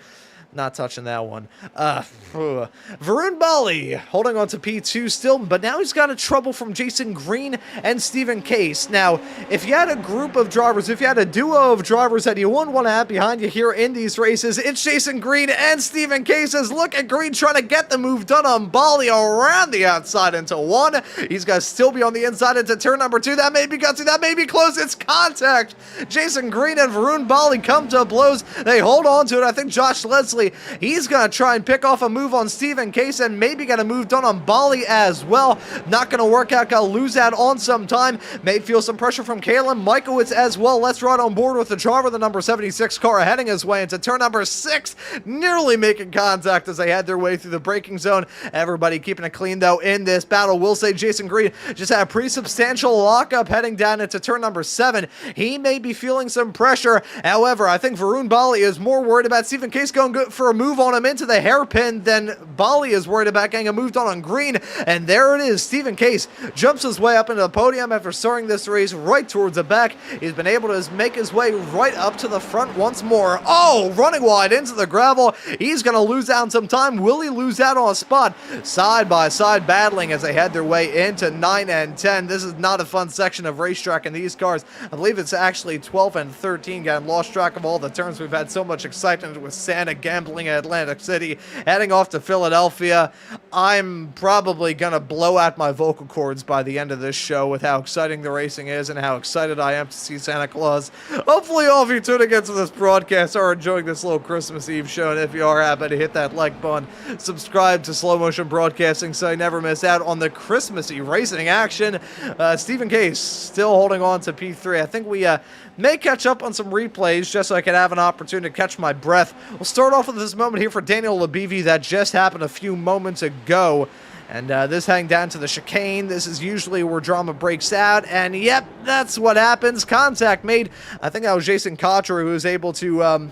Not touching that one. Varun Bali holding on to P2 still, but now he's got a trouble from Jason Green and Stephen Case. Now, if you had a group of drivers, if you had a duo of drivers that you wouldn't want to have behind you here in these races, it's Jason Green and Stephen Case. As look at Green trying to get the move done on Bali around the outside into one. He's got to still be on the inside into turn number 2. That may be gutsy. That may be close. It's contact. Jason Green and Varun Bali come to blows. They hold on to it. I think Josh Leslie, he's going to try and pick off a move on Stephen Case and maybe get a move done on Bali as well. Not going to work out. Got to lose out on some time. May feel some pressure from Kalen Michaelwitz as well. Let's ride on board with the driver, the number 76 car, heading his way into turn number 6, nearly making contact as they had their way through the braking zone. Everybody keeping it clean, though, in this battle. We'll say Jason Green just had a pretty substantial lockup heading down into turn number 7. He may be feeling some pressure. However, I think Varun Bali is more worried about Stephen Case going good for a move on him into the hairpin than Bali is worried about getting a move done on Green. And there it is. Stephen Case jumps his way up into the podium after starting this race right towards the back. He's been able to make his way right up to the front once more. Oh, running wide into the gravel. He's going to lose out on some time. Will he lose out on a spot? Side by side battling as they head their way into 9 and 10. This is not a fun section of racetrack in these cars. I believe it's actually 12 and 13. Getting lost track of all the turns. We've had so much excitement with Santa gambling at Atlantic City, heading off to Philadelphia. I'm probably going to blow out my vocal cords by the end of this show with how exciting the racing is and how excited I am to see Santa Claus. Hopefully all of you tuning into this broadcast are enjoying this little Christmas Eve show, and if you are, happy to hit that like button, subscribe to Slow Motion Broadcasting so you never miss out on the Christmassy racing action. Stephen Case still holding on to P3. I think we may catch up on some replays just so I can have an opportunity to catch my breath. We'll start off with this moment here for Daniel Labivi that just happened a few moments ago. And this heading down to the chicane. This is usually where drama breaks out. And yep, that's what happens. Contact made. I think that was Jason Cotcher who was able to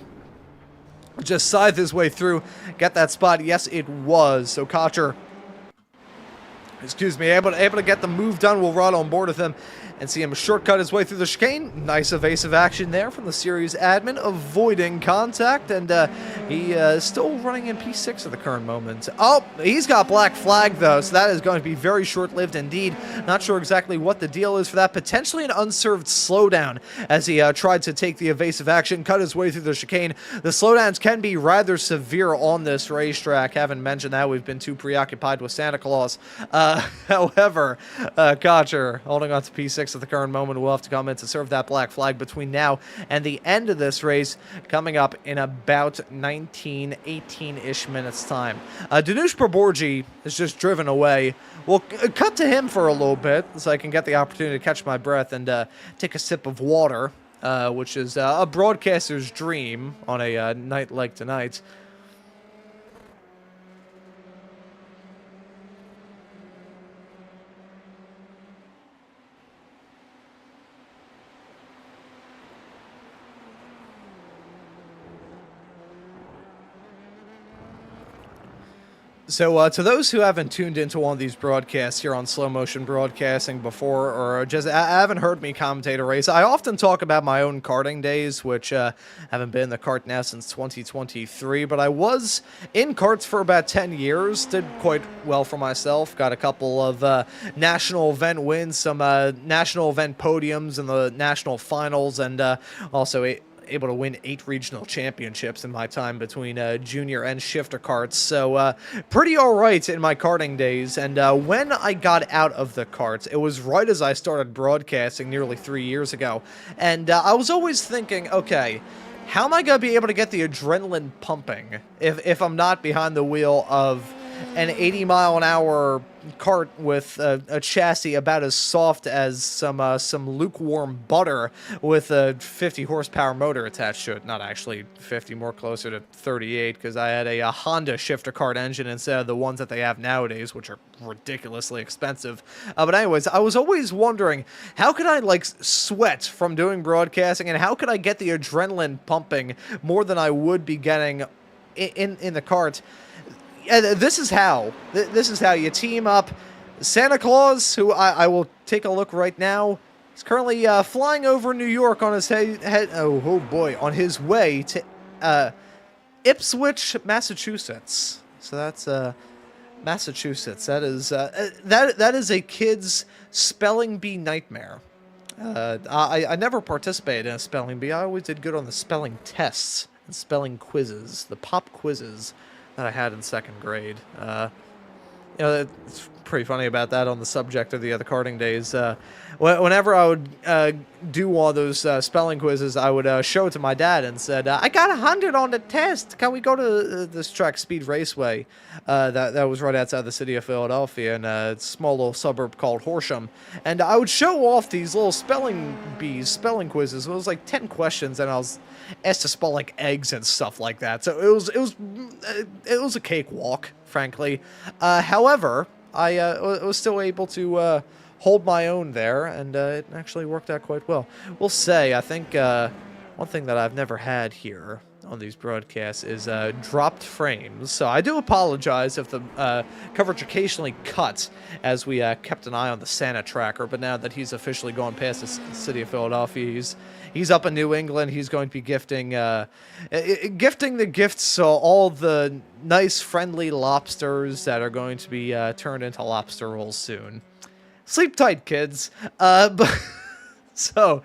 just scythe his way through, get that spot. Yes, it was. So Cotcher, excuse me, able to get the move done. We'll ride on board with him and see him shortcut his way through the chicane. Nice evasive action there from the series admin, avoiding contact, and he is still running in P6 at the current moment. Oh, he's got black flag, though, so that is going to be very short-lived indeed. Not sure exactly what the deal is for that. Potentially an unserved slowdown as he tried to take the evasive action, cut his way through the chicane. The slowdowns can be rather severe on this racetrack. Haven't mentioned that. We've been too preoccupied with Santa Claus. However, Cotcher holding on to P6 at the current moment. Will have to come in to serve that black flag between now and the end of this race, coming up in about 19, 18-ish minutes time. Danush Praborji is just driven away. We'll cut to him for a little bit so I can get the opportunity to catch my breath and take a sip of water, which is a broadcaster's dream on a night like tonight. So to those who haven't tuned into one of these broadcasts here on Slow Motion Broadcasting before, or just haven't heard me commentate a race, I often talk about my own karting days, which haven't been in the kart now since 2023, but I was in karts for about 10 years, did quite well for myself, got a couple of national event wins, some national event podiums in the national finals, and also able to win 8 regional championships in my time between junior and shifter karts. So pretty all right in my karting days. And when I got out of the karts, it was right as I started broadcasting nearly 3 years ago. And I was always thinking, okay, how am I going to be able to get the adrenaline pumping if I'm not behind the wheel of an 80-mile-an-hour cart with a chassis about as soft as some lukewarm butter with a 50-horsepower motor attached to it. Not actually 50, more closer to 38, because I had a Honda shifter kart engine instead of the ones that they have nowadays, which are ridiculously expensive. But anyways, I was always wondering, how could I, like, sweat from doing broadcasting, and how could I get the adrenaline pumping more than I would be getting in the cart? This is how. This is how you team up. Santa Claus, who I will take a look right now, is currently flying over New York on his on his way to Ipswich, Massachusetts. So that's Massachusetts. That is that is a kid's spelling bee nightmare. I never participated in a spelling bee. I always did good on the spelling tests and spelling quizzes, the pop quizzes that I had in 2nd grade. You know, it's pretty funny about that on the subject of the other karting days. Whenever I would do one of those spelling quizzes, I would show it to my dad and said, I got 100 on the test. Can we go to this track speed raceway that was right outside the city of Philadelphia in a small little suburb called Horsham? And I would show off these little spelling quizzes. It was like 10 questions, and I was asked to spell like eggs and stuff like that. So it was a cakewalk, frankly. However, I was still able to hold my own there, and it actually worked out quite well. We'll say, I think one thing that I've never had here on these broadcasts is dropped frames. So I do apologize if the coverage occasionally cuts as we kept an eye on the Santa tracker, but now that he's officially gone past the city of Philadelphia, he's up in New England. He's going to be gifting the gifts, so all the nice, friendly lobsters that are going to be turned into lobster rolls soon. Sleep tight, kids. But so,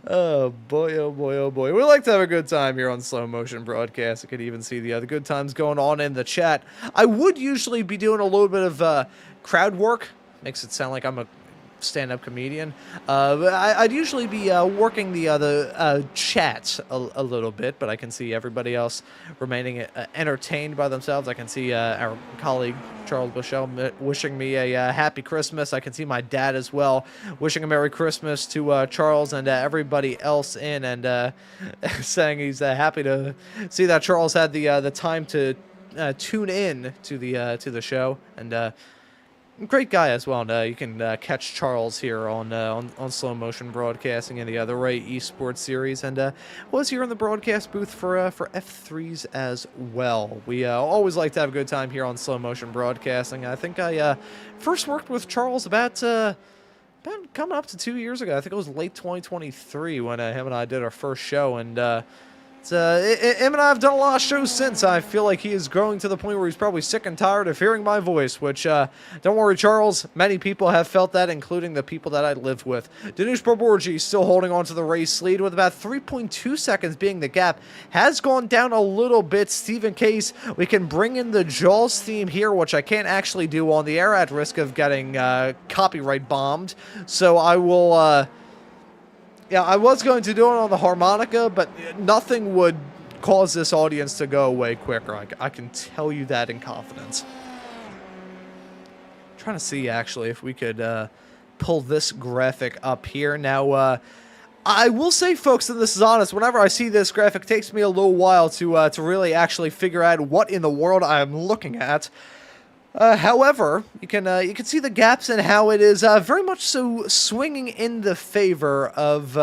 oh boy, oh boy, oh boy. We like to have a good time here on Slow Motion Broadcast. I could even see the other good times going on in the chat. I would usually be doing a little bit of crowd work. Makes it sound like I'm a stand-up comedian. But I'd usually be working the chat a little bit, but I can see everybody else remaining entertained by themselves. I can see our colleague Charles Bushell wishing me a happy Christmas. I can see my dad as well wishing a Merry Christmas to Charles and everybody else in, and saying he's happy to see that Charles had the time to tune in to the show. And great guy as well. And you can catch Charles here on Slow Motion Broadcasting in the other Ray Esports series, and was here in the broadcast booth for F3s as well. We always like to have a good time here on Slow Motion Broadcasting. I think I first worked with Charles about coming up to 2 years ago. I think it was late 2023 when him and I did our first show, and him and I have done a lot of shows since. I feel like he is growing to the point where he's probably sick and tired of hearing my voice, which, don't worry, Charles, many people have felt that, including the people that I live with. Danush Borborgi still holding on to the race lead with about 3.2 seconds being the gap. Has gone down a little bit. Stephen Case, we can bring in the Jaws theme here, which I can't actually do on the air at risk of getting copyright bombed. So I will... yeah, I was going to do it on the harmonica, but nothing would cause this audience to go away quicker. I can tell you that in confidence. Trying to see, actually, if we could pull this graphic up here. Now, I will say, folks, and this is honest, whenever I see this graphic, it takes me a little while to really actually figure out what in the world I am looking at. However, you can see the gaps and how it is very much so swinging in the favor of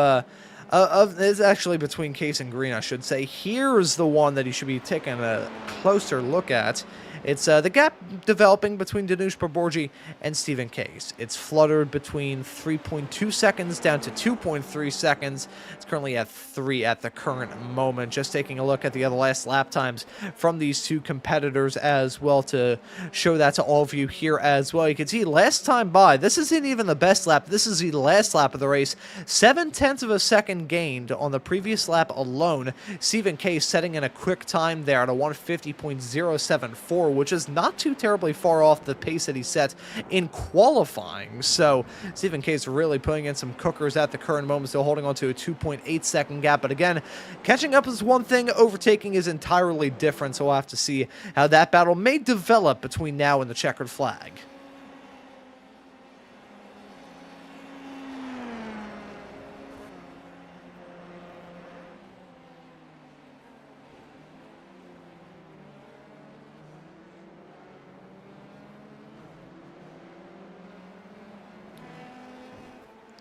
it's actually between Case and Green, I should say. Here's the one that you should be taking a closer look at. It's the gap developing between Danush Borborgi and Stephen Case. It's fluttered between 3.2 seconds down to 2.3 seconds. It's currently at 3 at the current moment. Just taking a look at the other last lap times from these two competitors as well to show that to all of you here as well. You can see last time by, this isn't even the best lap. This is the last lap of the race. 0.7 of a second gained on the previous lap alone. Stephen Case setting in a quick time there at a 150.074, which is not too terribly far off the pace that he set in qualifying. So Stephen Case really putting in some cookers at the current moment, still holding on to a 2.8 second gap. But again, catching up is one thing, overtaking is entirely different. So we'll have to see how that battle may develop between now and the checkered flag.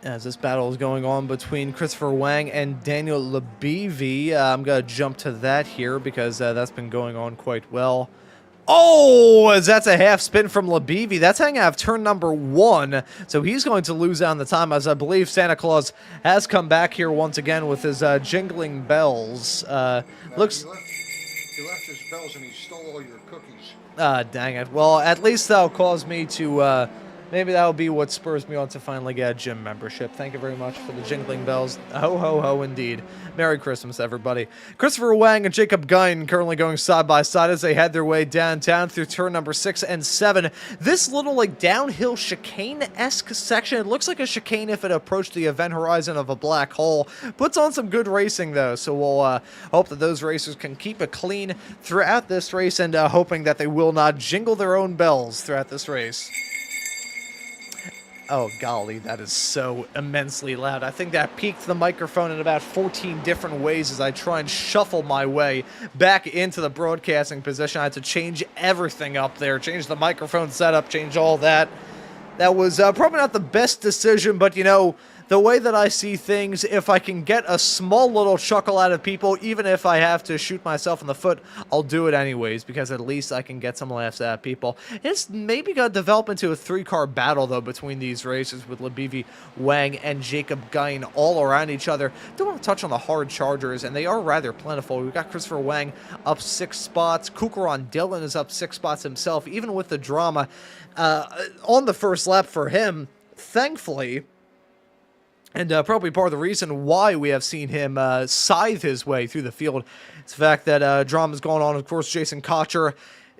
As this battle is going on between Christopher Wang and Daniel Labivi, I'm going to jump to that here because that's been going on quite well. Oh, as that's a half spin from Labivi. That's hanging out of turn number 1. So he's going to lose out on the time, as I believe Santa Claus has come back here once again with his jingling bells. Looks He left his bells and he stole all your cookies. Dang it. Well, at least that'll cause me to, maybe that'll be what spurs me on to finally get a gym membership. Thank you very much for the jingling bells. Ho, ho, ho, indeed. Merry Christmas, everybody. Christopher Wang and Jacob Gein currently going side by side as they head their way downtown through turn number 6 and 7. This little, like, downhill chicane-esque section, it looks like a chicane if it approached the event horizon of a black hole. Puts on some good racing, though, so we'll hope that those racers can keep it clean throughout this race and hoping that they will not jingle their own bells throughout this race. Oh, golly, that is so immensely loud. I think that peaked the microphone in about 14 different ways as I try and shuffle my way back into the broadcasting position. I had to change everything up there, change the microphone setup, change all that. That was probably not the best decision, but, you know, the way that I see things, if I can get a small little chuckle out of people, even if I have to shoot myself in the foot, I'll do it anyways, because at least I can get some laughs out of people. It's maybe going to develop into a 3-car battle, though, between these racers with Labivi, Wang, and Jacob Gein all around each other. Don't want to touch on the hard chargers, and they are rather plentiful. We've got Christopher Wang up 6 spots. Kukaran Dillon is up 6 spots himself, even with the drama on the first lap for him, thankfully. And probably part of the reason why we have seen him scythe his way through the field is the fact that drama's going on. Of course, Jason Cotcher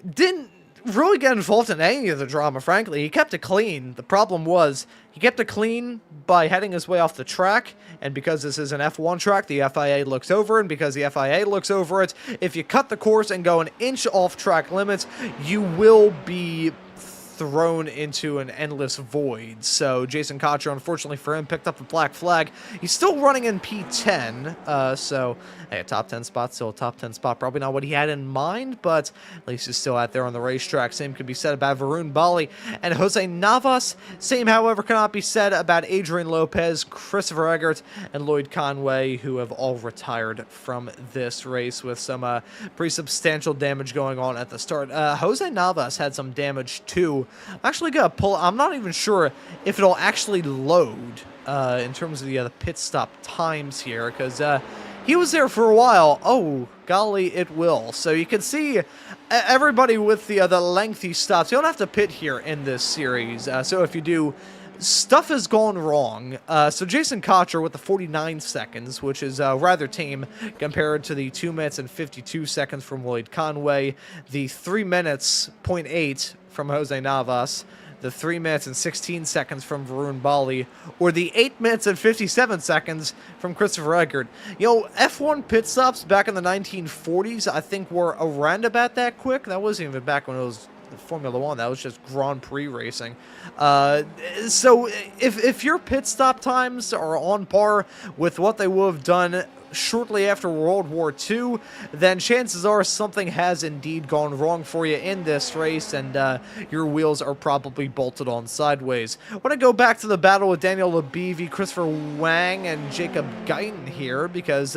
didn't really get involved in any of the drama, frankly. He kept it clean. The problem was he kept it clean by heading his way off the track, and because this is an F1 track, the FIA looks over, and because the FIA looks over it, if you cut the course and go an inch off track limits, you will be thrown into an endless void. So Jason Cotcher, unfortunately for him, picked up the black flag. He's still running in P10, so hey, a top 10 spot, still a top 10 spot. Probably not what he had in mind, but at least he's still out there on the racetrack. Same could be said about Varun Bali and Jose Navas. Same, however, cannot be said about Adrian Lopez, Christopher Eggert, and Lloyd Conway, who have all retired from this race with some pretty substantial damage going on at the start. Jose Navas had some damage too. I'm actually gonna pull. I'm not even sure if it'll actually load in terms of the pit stop times here, because he was there for a while. Oh, golly, it will. So you can see everybody with the lengthy stops. You don't have to pit here in this series. So if you do, stuff has gone wrong. So Jason Cotcher with the 49 seconds, which is rather tame compared to the 2 minutes and 52 seconds from Lloyd Conway, the 3 minutes, 0.8 from Jose Navas, the 3 minutes and 16 seconds from Varun Bali, or the 8 minutes and 57 seconds from Christopher Eggert. You know, F1 pit stops back in the 1940s, I think, were around about that quick. That wasn't even back when it was Formula One. That was just Grand Prix racing. So if your pit stop times are on par with what they would have done shortly after World War II, then chances are something has indeed gone wrong for you in this race, and your wheels are probably bolted on sideways. I want to go back to the battle with Daniel Labivi, Christopher Wang, and Jacob Gein here, because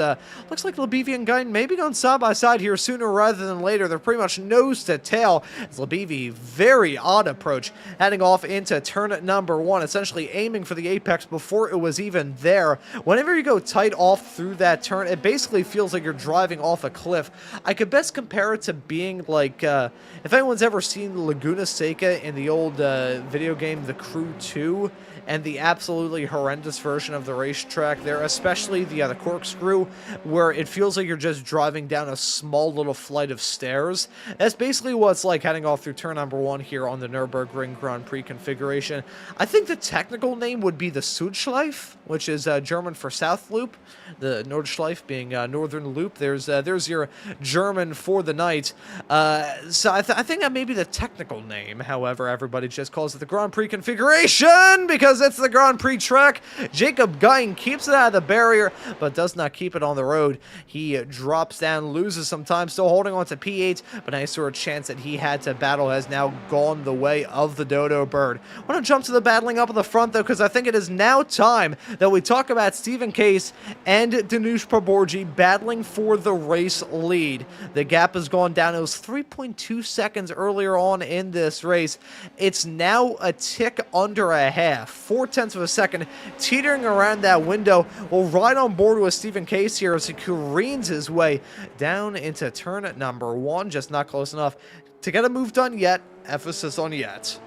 looks like Labivi and Gein may be going side by side here sooner rather than later. They're pretty much nose to tail, as Labivi, very odd approach, heading off into turn number 1, essentially aiming for the apex before it was even there. Whenever you go tight off through that turn, it basically feels like you're driving off a cliff. I could best compare it to being like, if anyone's ever seen Laguna Seca in the old video game The Crew 2, and the absolutely horrendous version of the racetrack there, especially the corkscrew, where it feels like you're just driving down a small little flight of stairs. That's basically what it's like heading off through turn number 1 here on the Nurburgring Grand Prix configuration. I think the technical name would be the Südschleife, which is German for South Loop, the Nordschleife being Northern Loop. There's your German for the night. So I think that may be the technical name. However, everybody just calls it the Grand Prix configuration because it's the Grand Prix track. Jacob Gein keeps it out of the barrier, but does not keep it on the road. He drops down, loses some time, still holding on to P8, but any sort of chance that he had to battle has now gone the way of the Dodo Bird. I want to jump to the battling up in the front, though, because I think it is now time that we talk about Stephen Case and Danush Paborgi battling for the race lead. The gap has gone down. It was 3.2 seconds earlier on in this race. It's now a tick under a half, 0.4 of a second, teetering around that window. We'll ride on board with Stephen Case here as he careens his way down into turn number 1, just not close enough to get a move done yet. Emphasis on yet.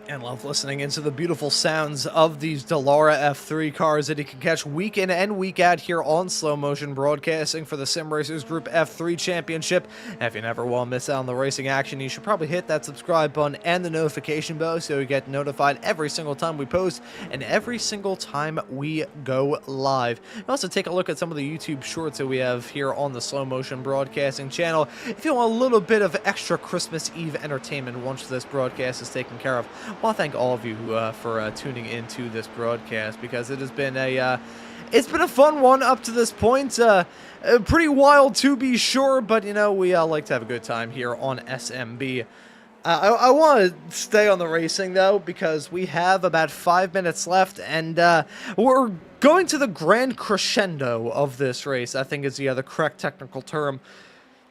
And love listening into the beautiful sounds of these Dallara F3 cars that you can catch week in and week out here on Slow Motion Broadcasting for the Sim Racers Group F3 Championship. And if you never want to miss out on the racing action, you should probably hit that subscribe button and the notification bell so you get notified every single time we post and every single time we go live. And also take a look at some of the YouTube shorts that we have here on the Slow Motion Broadcasting channel if you want a little bit of extra Christmas Eve entertainment once this broadcast is taken care of. Well, I thank all of you for tuning into this broadcast, because it has been it's been a fun one up to this point. Pretty wild to be sure, but you know, we like to have a good time here on SMB. I want to stay on the racing though, because we have about 5 minutes left, and we're going to the grand crescendo of this race, I think is the correct technical term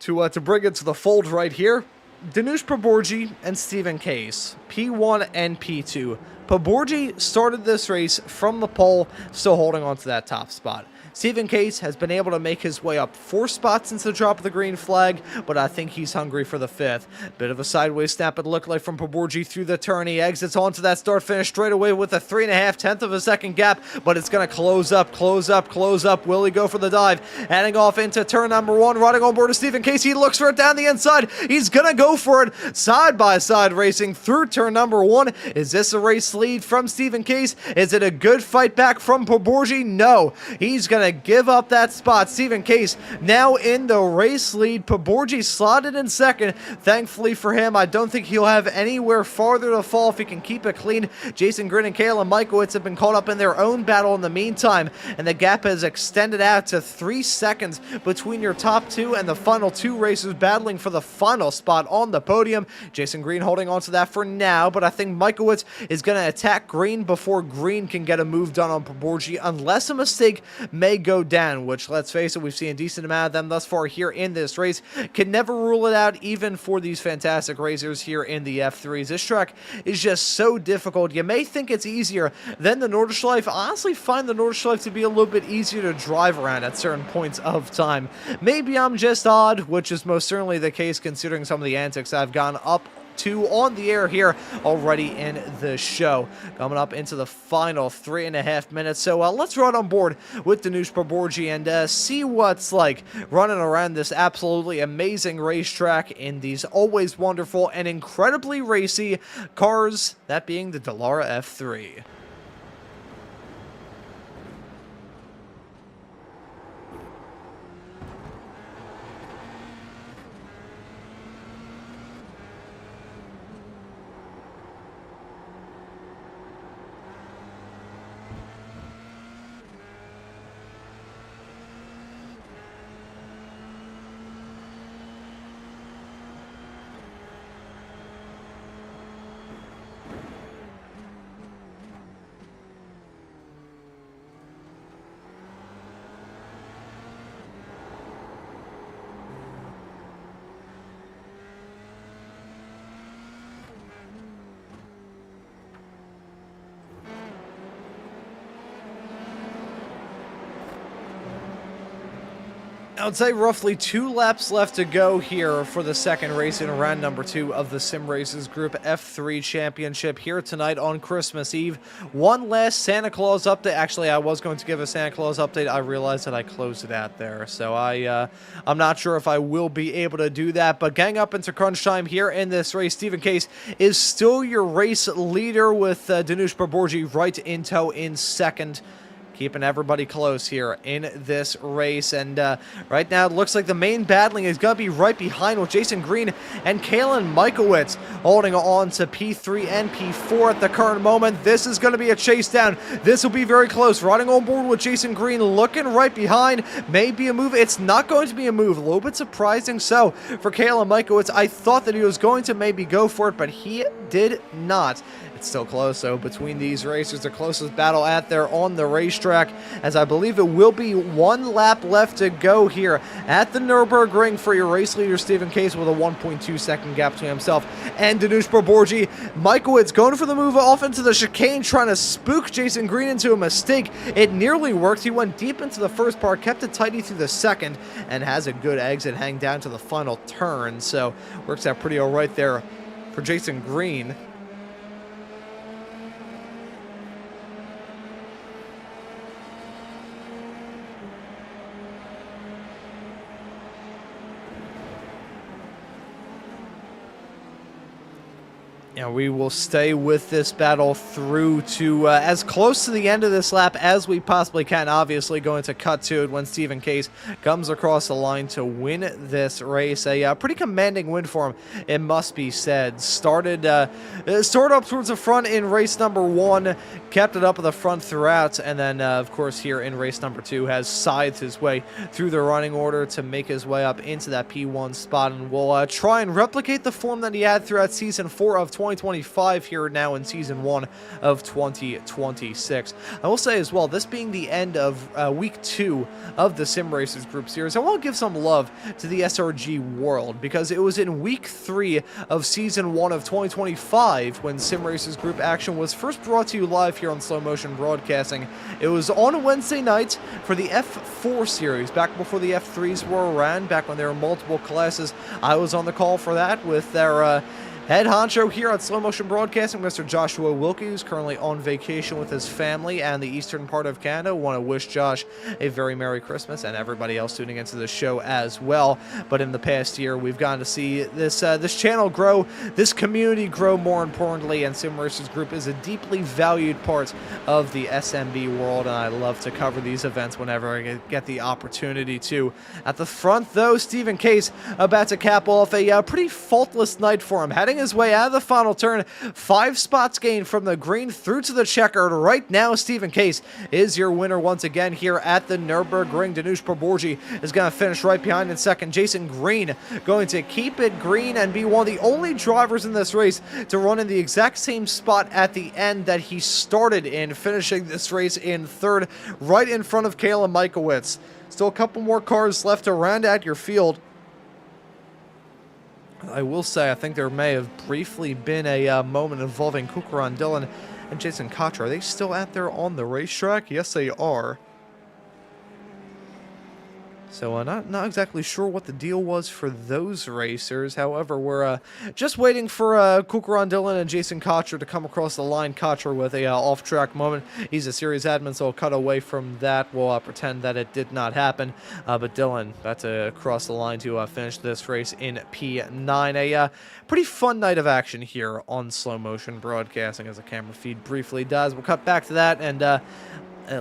to bring it to the fold right here. Danush Paborgi and Stephen Case, P1 and P2. Paborgi started this race from the pole, still holding on to that top spot. Stephen Case has been able to make his way up 4 spots since the drop of the green flag, but I think he's hungry for the 5th. Bit of a sideways snap it looked like from Paborgi through the turn. He exits onto that start finish straight away with a 3.5 of a second gap, but it's going to close up, close up, close up. Will he go for the dive? Heading off into turn number 1, riding on board of Stephen Case. He looks for it down the inside. He's going to go for it. Side by side racing through turn number 1. Is this a race lead from Stephen Case? Is it a good fight back from Paborgi? No. He's going to give up that spot. Stephen Case now in the race lead. Paborgi slotted in second. Thankfully for him, I don't think he'll have anywhere farther to fall if he can keep it clean. Jason Grin and Kayla Michaelwitz have been caught up in their own battle in the meantime, and the gap has extended out to 3 seconds between your top 2 and the final 2 racers battling for the final spot on the podium. Jason Green holding on to that for now, but I think Michaelwitz is going to attack Green before Green can get a move done on Paborgi, unless a mistake may go down, which, let's face it, we've seen a decent amount of them thus far here in this race. Can never rule it out, even for these fantastic racers here in the F3s. This track is just so difficult. You may think it's easier than the Nordschleife. I honestly find the Nordschleife to be a little bit easier to drive around at certain points of time. Maybe I'm just odd, which is most certainly the case considering some of the antics I've gone up to on the air here already in the show. Coming up into the final 3.5 minutes, so let's run on board with Danush Paborgi and see what's like running around this absolutely amazing racetrack in these always wonderful and incredibly racy cars, that being the Dallara F3. I would say roughly 2 laps left to go here for the second race in round number 2 of the Sim Racers Group F3 Championship here tonight on Christmas Eve. One last Santa Claus update. Actually, I was going to give a Santa Claus update. I realized that I closed it out there, so I'm not sure if I will be able to do that. But getting up into crunch time here in this race, Stephen Case is still your race leader with Danush Paborgi right in tow in second. keeping everybody close here in this race. And right now, it looks like the main battling is going to be right behind with Jason Green and Kalen Michaelwitz holding on to P3 and P4 at the current moment. This is going to be a chase down. This will be very close. Riding on board with Jason Green, looking right behind. Maybe a move. It's not going to be a move. A little bit surprising so for Kalen Michaelwitz. I thought that he was going to maybe go for it, but he did not. It's still close, though, between these racers. The closest battle out there on the racetrack, as I believe it will be one lap left to go here at the Nurburgring for your race leader, Stephen Case, with a 1.2-second gap between himself and Danush Borborgi. Michaelwitz going for the move off into the chicane, trying to spook Jason Green into a mistake. It nearly worked. He went deep into the first part, kept it tidy through the second, and has a good exit hang down to the final turn. So works out pretty all right there for Jason Green. Yeah, we will stay with this battle through to as close to the end of this lap as we possibly can. Obviously going to cut to it when Stephen Case comes across the line to win this race. A pretty commanding win for him, it must be said. Started up towards the front in race number 1, kept it up at the front throughout, and then of course here in race number 2 has scythed his way through the running order to make his way up into that P1 spot, and will try and replicate the form that he had throughout season 4 of 2025 here now in season 1 of 2026. I will say as well, this being the end of week 2 of the Sim Racers Group Series, I want to give some love to the SRG world, because it was in week 3 of season 1 of 2025 when Sim Racers Group action was first brought to you live here on Slow Motion Broadcasting. It was on a Wednesday night for the F4 series, back before the F3s were around, back when there were multiple classes. I was on the call for that with their head honcho here on Slow Motion Broadcasting, Mr. Joshua Wilkie, who's currently on vacation with his family and the eastern part of Canada. Want to wish Josh a very Merry Christmas, and everybody else tuning into the show as well. But in the past year, we've gotten to see this channel grow, this community grow, more importantly, and Sim Racers Group is a deeply valued part of the SMB world, and I love to cover these events whenever I get the opportunity to. At the front, though, Stephen Case about to cap off a pretty faultless night for him, heading his way out of the final turn. 5 spots gained from the green through to the checkered. Right now, Stephen Case is your winner once again here at the Nurburgring. Danush Borborgi is going to finish right behind in second. Jason Green going to keep it green and be one of the only drivers in this race to run in the exact same spot at the end that he started in, finishing this race in third, right in front of Kalen Michaelwitz. Still a couple more cars left to round out your field. I will say, I think there may have briefly been a moment involving Kukaran Dillon and Jason Cotcher. Are they still out there on the racetrack? Yes, they are. So not exactly sure what the deal was for those racers. However, we're just waiting for Kukaran Dillon and Jason Cotcher to come across the line. Cotcher with a off-track moment. He's a series admin, so we'll cut away from that. We'll pretend that it did not happen. But Dillon about to cross the line to finish this race in P9. A pretty fun night of action here on Slow Motion Broadcasting, as the camera feed briefly does. We'll cut back to that and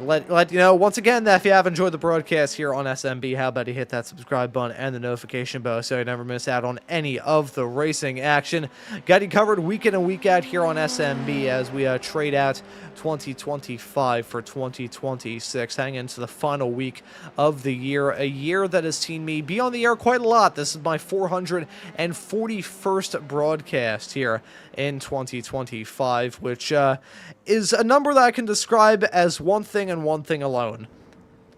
let you know once again that if you have enjoyed the broadcast here on SMB, how about you hit that subscribe button and the notification bell so you never miss out on any of the racing action. Got you covered week in and week out here on SMB as we trade out 2025 for 2026, hanging into the final week of the year, a year that has seen me be on the air quite a lot. This is my 441st broadcast here in 2025, which is a number that I can describe as one thing and one thing alone: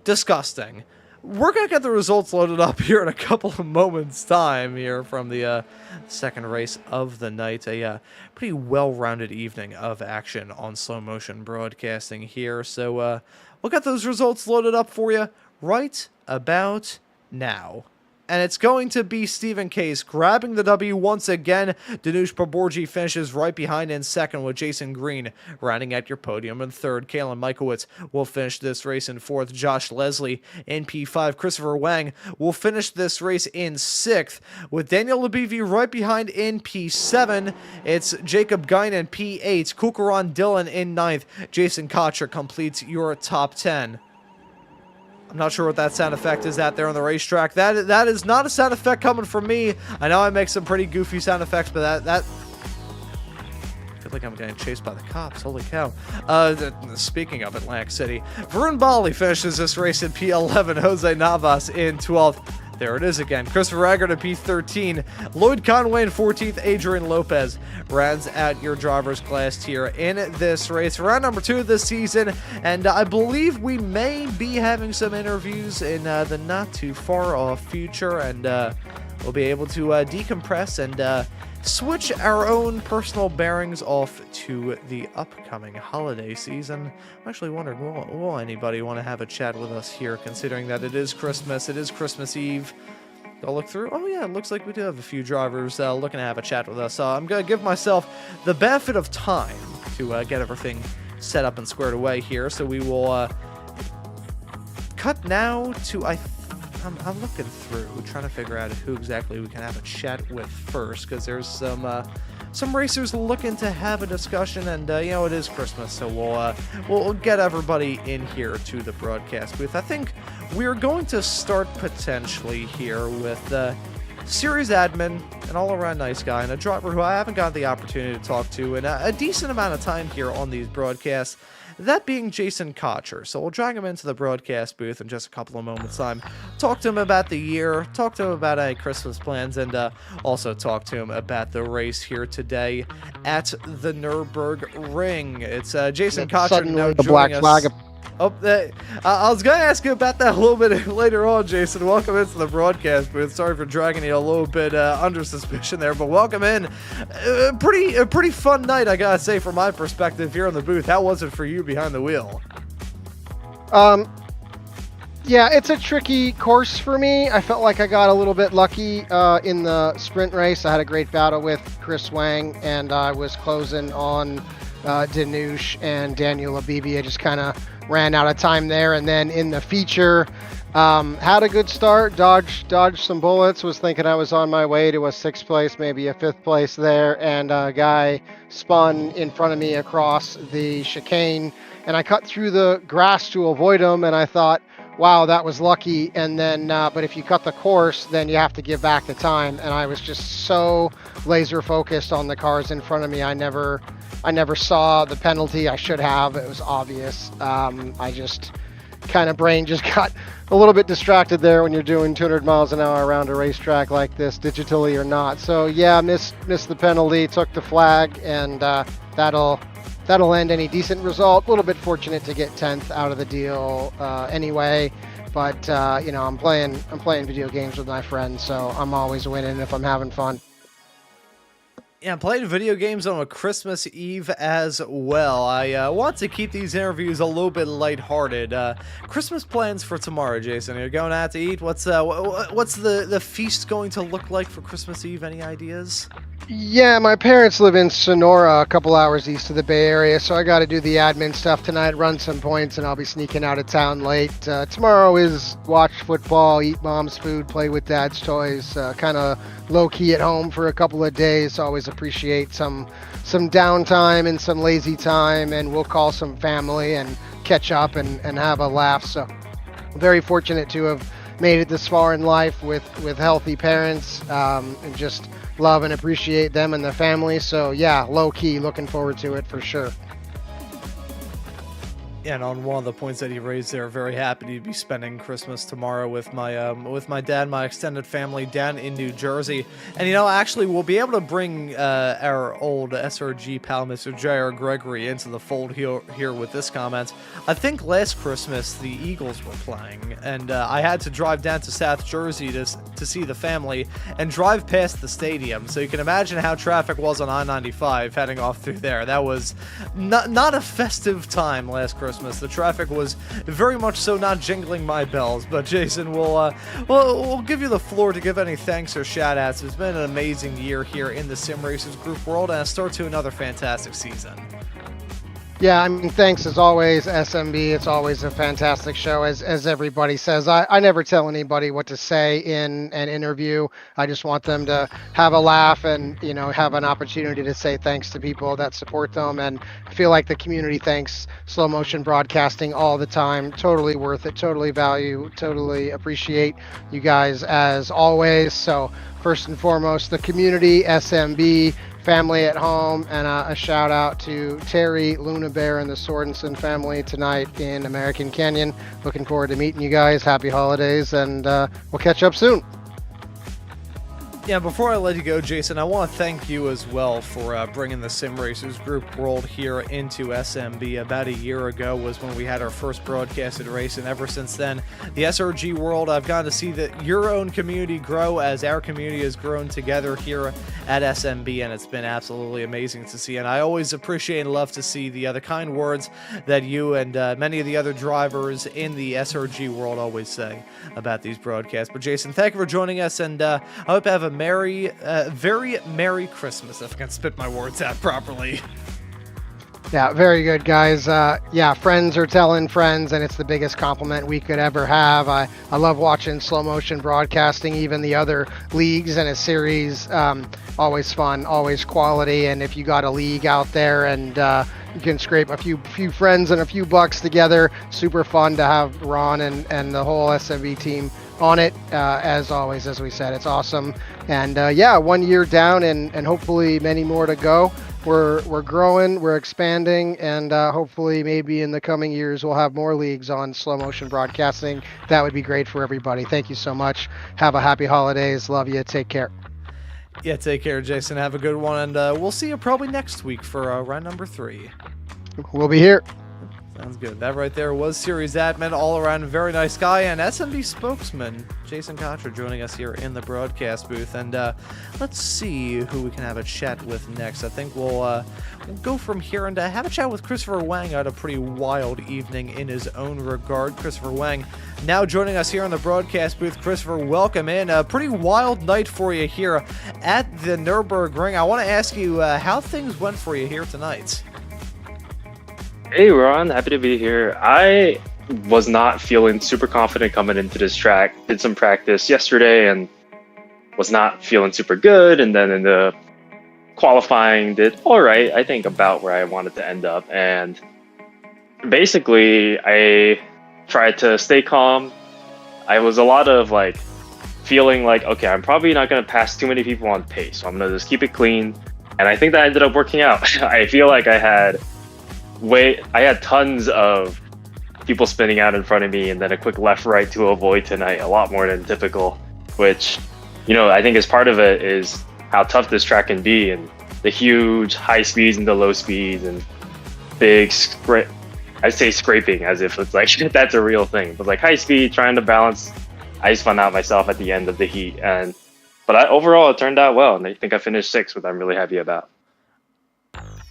disgusting. We're going to get the results loaded up here in a couple of moments' time here from the second race of the night. A pretty well-rounded evening of action on Slow Motion Broadcasting here. So we'll get those results loaded up for you right about now. and it's going to be Stephen Case grabbing the W once again. Danush Paborji finishes right behind in second, with Jason Green rounding at your podium in third. Kalen Michaelwitz will finish this race in fourth. Josh Leslie in P5. Christopher Wang will finish this race in sixth, with Daniel Labivi right behind in P7. It's Jacob Gein in P8. Kukaran Dillon in ninth. Jason Cotcher completes your top 10. I'm not sure what that sound effect is out there on the racetrack. That is not a sound effect coming from me. I know I make some pretty goofy sound effects, but that I feel like I'm getting chased by the cops. Holy cow. Speaking of Atlantic City, Varun Bali finishes this race in P11. Jose Navas in 12th. There it is again. Christopher Raggard in P13. Lloyd Conway in 14th. Adrian Lopez rounds out your driver's class tier in this race. Round number 2 of this season. And I believe we may be having some interviews in the not too far off future. And we'll be able to decompress and switch our own personal bearings off to the upcoming holiday season. I'm actually wondering, will anybody want to have a chat with us here, considering that it is Christmas, it is Christmas Eve. I'll look through. Oh yeah, it looks like we do have a few drivers looking to have a chat with us. I'm going to give myself the benefit of time to get everything set up and squared away here. So we will cut now to, I'm looking through, trying to figure out who exactly we can have a chat with first, because there's some racers looking to have a discussion, and you know, it is Christmas, so we'll get everybody in here to the broadcast booth. I think we're going to start potentially here with series admin, an all-around nice guy, and a driver who I haven't got the opportunity to talk to in a decent amount of time here on these broadcasts. That being Jason Cotcher. So we'll drag him into the broadcast booth in just a couple of moments' time. Talk to him about the year, talk to him about any Christmas plans, and also talk to him about the race here today at the Nurburgring. It's Jason Cotcher now the joining black us. flag. Oh, I was going to ask you about that a little bit later on, Jason. Welcome into the broadcast booth. Sorry for dragging you a little bit under suspicion there, but welcome in. A pretty fun night, I gotta say, from my perspective here in the booth. How was it for you behind the wheel? Yeah, it's a tricky course for me. I felt like I got a little bit lucky in the sprint race. I had a great battle with Chris Wang, and I was closing on Danush and Daniel Abibi. I just kind of ran out of time there, and then in the feature had a good start, dodged some bullets, was thinking I was on my way to a 6th place, maybe a 5th place there, and a guy spun in front of me across the chicane, and I cut through the grass to avoid him, and I thought, wow, that was lucky. And then but if you cut the course, then you have to give back the time, and I was just so laser focused on the cars in front of me. I never saw the penalty. I should have. It was obvious. I just brain just got a little bit distracted there when you're doing 200 miles an hour around a racetrack like this, digitally or not. So yeah, missed the penalty, took the flag, and that'll end any decent result. A little bit fortunate to get 10th out of the deal anyway. But you know, I'm playing video games with my friends, so I'm always winning if I'm having fun. Yeah, I'm playing video games on a Christmas Eve as well. I want to keep these interviews a little bit lighthearted. Christmas plans for tomorrow, Jason. Are you going out to eat? What's the feast going to look like for Christmas Eve? Any ideas? Yeah, my parents live in Sonora, a couple hours east of the Bay Area, so I got to do the admin stuff tonight, run some points, and I'll be sneaking out of town late. Tomorrow is watch football, eat mom's food, play with dad's toys, kind of low-key at home for a couple of days. Always appreciate some downtime and some lazy time, and we'll call some family and catch up and have a laugh. So very fortunate to have made it this far in life with healthy parents, and just love and appreciate them and their family. So yeah, low-key looking forward to it for sure. Yeah, and on one of the points that he raised there, very happy to be spending Christmas tomorrow with my dad, my extended family down in New Jersey. And you know, actually, we'll be able to bring our old SRG pal, Mr. J.R. Gregory, into the fold here with this comment. I think last Christmas the Eagles were playing, and I had to drive down to South Jersey to see the family and drive past the stadium. So you can imagine how traffic was on I-95 heading off through there. That was not a festive time last Christmas Christmas. The traffic was very much so not jingling my bells, but Jason, we'll give you the floor to give any thanks or shout-outs. It's been an amazing year here in the Sim Racers Group world, and a start to another fantastic season. Yeah, I mean, thanks as always, SMB. It's always a fantastic show, as everybody says. I never tell anybody what to say in an interview. I just want them to have a laugh and, you know, have an opportunity to say thanks to people that support them. And I feel like the community thanks Slow Motion Broadcasting all the time. Totally worth it, totally value, totally appreciate you guys as always. So first and foremost, the community, SMB, family at home, and a shout out to Terry, Luna Bear, and the Sorensen family tonight in American Canyon. Looking forward to meeting you guys. Happy holidays, and we'll catch up soon. Yeah, before I let you go, Jason, I want to thank you as well for bringing the Sim Racers Group world here into SMB. About a year ago was when we had our first broadcasted race, and ever since then, the SRG world, I've gotten to see that your own community grow as our community has grown together here at SMB, and it's been absolutely amazing to see. And I always appreciate and love to see the kind words that you and many of the other drivers in the SRG world always say about these broadcasts. But Jason, thank you for joining us, and I hope you have a very Merry Christmas, if I can spit my words out properly. Yeah, very good, guys. Yeah, friends are telling friends, and it's the biggest compliment we could ever have. I love watching Slow Motion Broadcasting, even the other leagues and a series. Always fun, always quality, and if you got a league out there and you can scrape a few friends and a few bucks together, super fun to have Ron and the whole SMB team on it. As always, as we said, it's awesome. And yeah, 1 year down and hopefully many more to go. We're growing, we're expanding, and hopefully maybe in the coming years we'll have more leagues on Slow Motion Broadcasting. That would be great for everybody. Thank you so much. Have a happy holidays. Love you. Take care. Yeah, take care, Jason. Have a good one, and we'll see you probably next week for round number 3. We'll be here. Sounds good. That right there was Series Admin, all around a very nice guy, and SMB spokesman Jason Cotcher joining us here in the broadcast booth. And let's see who we can have a chat with next. I think we'll go from here and have a chat with Christopher Wang. Had a pretty wild evening in his own regard. Christopher Wang now joining us here in the broadcast booth. Christopher, welcome in. A pretty wild night for you here at the Nurburgring. I want to ask you how things went for you here tonight. Hey Ron, happy to be here. I was not feeling super confident coming into this track. Did some practice yesterday and was not feeling super good. And then in the qualifying did all right, I think about where I wanted to end up. And basically I tried to stay calm. I was a lot of like feeling like, okay, I'm probably not going to pass too many people on pace. So I'm going to just keep it clean. And I think that ended up working out. I feel like I had tons of people spinning out in front of me and then a quick left right to avoid tonight, a lot more than typical, which, you know, I think as part of it is how tough this track can be and the huge high speeds and the low speeds and big I say scraping as if it's like that's a real thing, but like high speed trying to balance. I spun out myself at the end of the heat, but overall it turned out well, and I think I finished 6th, which I'm really happy about.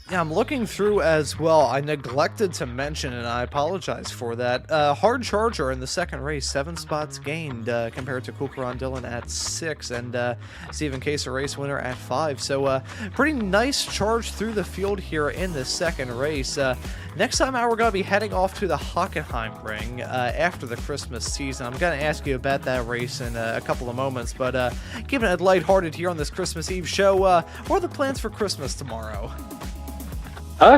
Yeah, I'm looking through as well. I neglected to mention, and I apologize for that. Hard Charger in the second race, 7 spots gained compared to Kukaran Dillon at 6, and Stephen Case, a race winner at 5. So pretty nice charge through the field here in the second race. Next time out, we're going to be heading off to the Hockenheimring after the Christmas season. I'm going to ask you about that race in a couple of moments, but keeping it lighthearted here on this Christmas Eve show, what are the plans for Christmas tomorrow?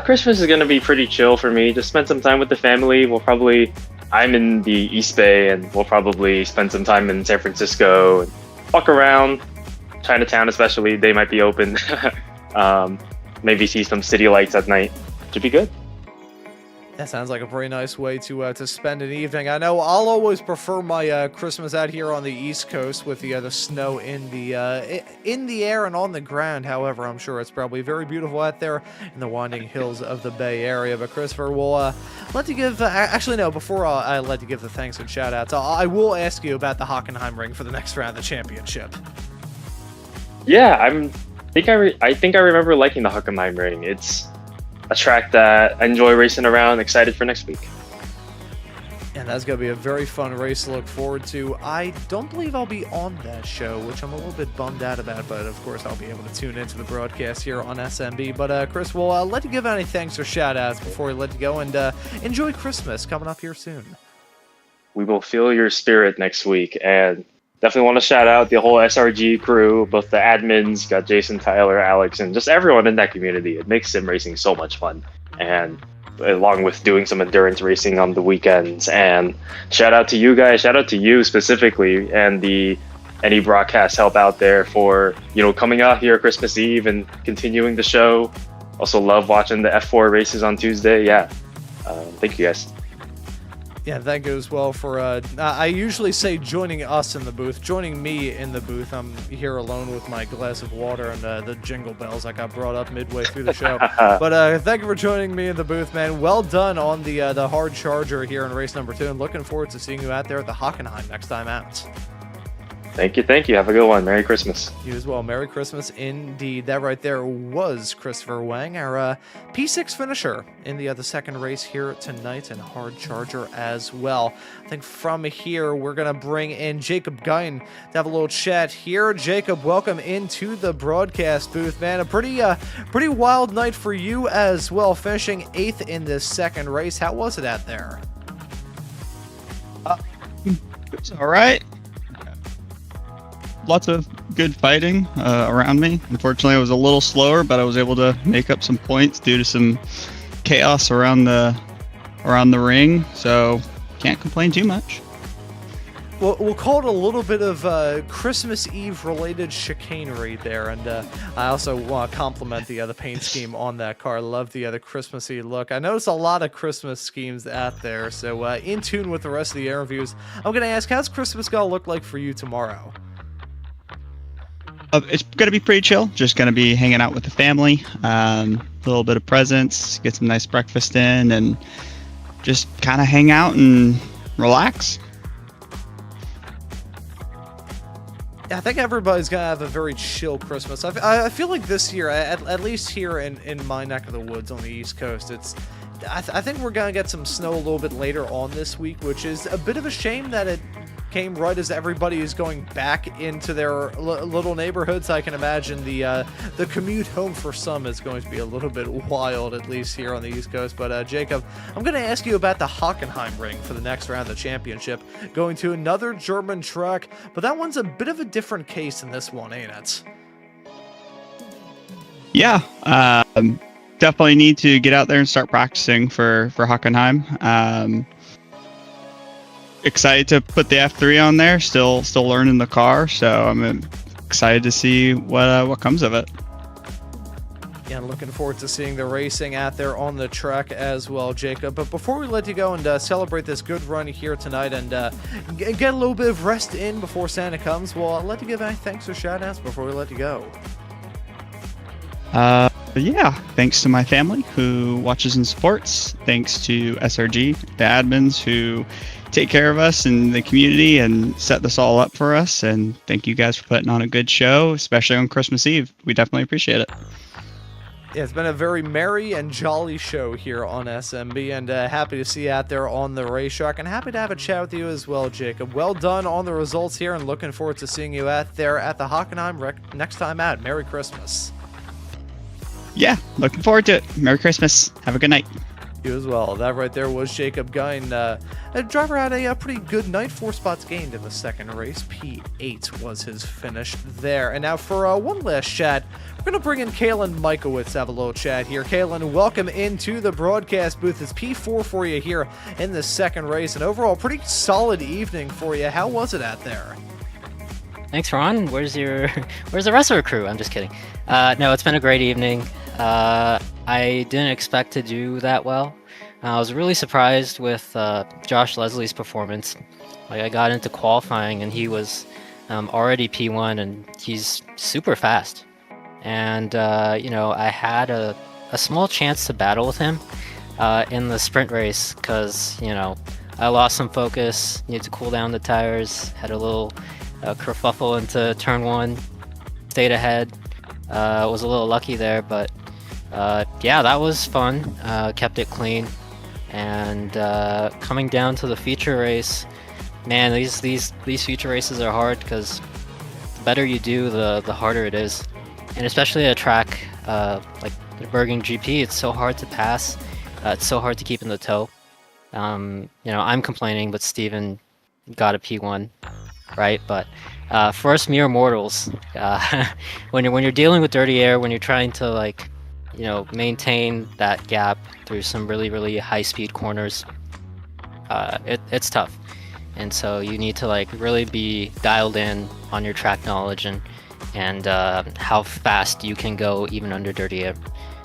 Christmas is going to be pretty chill for me. Just spend some time with the family. I'm in the East Bay, and we'll probably spend some time in San Francisco and walk around. Chinatown especially, they might be open. Maybe see some city lights at night. Should be good. That sounds like a pretty nice way to spend an evening. I know I'll always prefer my Christmas out here on the East Coast with the snow in the air and on the ground. However, I'm sure it's probably very beautiful out there in the winding hills of the Bay Area. But Christopher, we'll let you give. Actually, no. Before I let you give the thanks and shout outs, I will ask you about the Hockenheimring for the next round of the championship. Yeah, I think I remember liking the Hockenheimring. It's a track that I enjoy racing around. Excited for next week. And that's going to be a very fun race to look forward to. I don't believe I'll be on that show, which I'm a little bit bummed out about, but of course I'll be able to tune into the broadcast here on SMB. But Chris, we'll let you give any thanks or shout-outs before we let you go, and enjoy Christmas coming up here soon. We will feel your spirit next week, and definitely want to shout out the whole SRG crew, both the admins, got Jason, Tyler, Alex, and just everyone in that community. It makes sim racing so much fun. And along with doing some endurance racing on the weekends. And shout out to you guys, shout out to you specifically, and any broadcast help out there for, coming out here Christmas Eve and continuing the show. Also love watching the F4 races on Tuesday. Yeah. Thank you guys. Yeah, that goes well for, I usually say joining us in the booth, joining me in the booth. I'm here alone with my glass of water and the jingle bells I got brought up midway through the show. But thank you for joining me in the booth, man. Well done on the hard charger here in race number 2, and looking forward to seeing you out there at the Hockenheim next time out. Thank you. Have a good one. Merry Christmas. You as well. Merry Christmas indeed. That right there was Christopher Wang, our P6 finisher in the second race here tonight, and hard charger as well. I think from here we're going to bring in Jacob Guyn to have a little chat here. Jacob, welcome into the broadcast booth, man. A pretty wild night for you as well, finishing 8th in this second race. How was it out there? It's all right. Lots of good fighting around me. Unfortunately, I was a little slower, but I was able to make up some points due to some chaos around the ring. So can't complain too much. Well, we'll call it a little bit of Christmas Eve related chicanery there, and I also want to compliment the paint scheme on that car. I love the Christmassy look. I noticed a lot of Christmas schemes out there, so in tune with the rest of the interviews, I'm going to ask, how's Christmas going to look like for you tomorrow? It's going to be pretty chill. Just going to be hanging out with the family, a little bit of presents, get some nice breakfast in, and just kind of hang out and relax. Yeah, I think everybody's going to have a very chill Christmas. I feel like this year, at least here in my neck of the woods on the East Coast, I think we're going to get some snow a little bit later on this week, which is a bit of a shame that it came right as everybody is going back into their little neighborhoods. I can imagine the commute home for some is going to be a little bit wild, at least here on the East Coast. But Jacob, I'm going to ask you about the Hockenheim ring for the next round of the championship. Going to another German track, but that one's a bit of a different case in this one, ain't it? Yeah, definitely need to get out there and start practicing for Hockenheim. Excited to put the F3 on there. Still learning the car, so I'm excited to see what comes of it. Yeah, I'm looking forward to seeing the racing out there on the track as well, Jacob. But before we let you go and celebrate this good run here tonight and get a little bit of rest in before Santa comes, well, I'll let you give any thanks or shout-outs before we let you go. Yeah, thanks to my family who watches and supports. Thanks to SRG, the admins who take care of us in the community and set this all up for us. And thank you guys for putting on a good show, especially on Christmas Eve. We definitely appreciate it. Yeah, it's been a very merry and jolly show here on SMB, and happy to see you out there on the racetrack, and happy to have a chat with you as well, Jacob. Well done on the results here, and looking forward to seeing you out there at the Hockenheim next time out. Merry Christmas. Yeah, looking forward to it. Merry Christmas. Have a good night. You as well. That right there was Jacob Guyn. A driver had a pretty good night. 4 spots gained in the second race. P8 was his finish there. And now for one last chat, we're going to bring in Kalen Mikowitz to have a little chat here. Kalen, welcome into the broadcast booth. It's P4 for you here in the second race. And overall, pretty solid evening for you. How was it out there? Thanks, Ron. Where's the rest of our crew? I'm just kidding. No, it's been a great evening. I didn't expect to do that well. I was really surprised with Josh Leslie's performance. Like, I got into qualifying and he was already P1 and he's super fast. And I had a small chance to battle with him in the sprint race because I lost some focus, needed to cool down the tires, had a little kerfuffle into turn 1, stayed ahead. Was a little lucky there, but yeah, that was fun. Kept it clean. And coming down to the feature race, man, these feature races are hard because the better you do, the harder it is. And especially a track like the Nurburgring GP, it's so hard to pass. It's so hard to keep in the tow. I'm complaining, but Steven got a P1, right? But for us mere mortals, when you're dealing with dirty air, when you're trying to maintain that gap through some really, really high-speed corners, it's tough. And so you need to really be dialed in on your track knowledge and how fast you can go even under dirty air.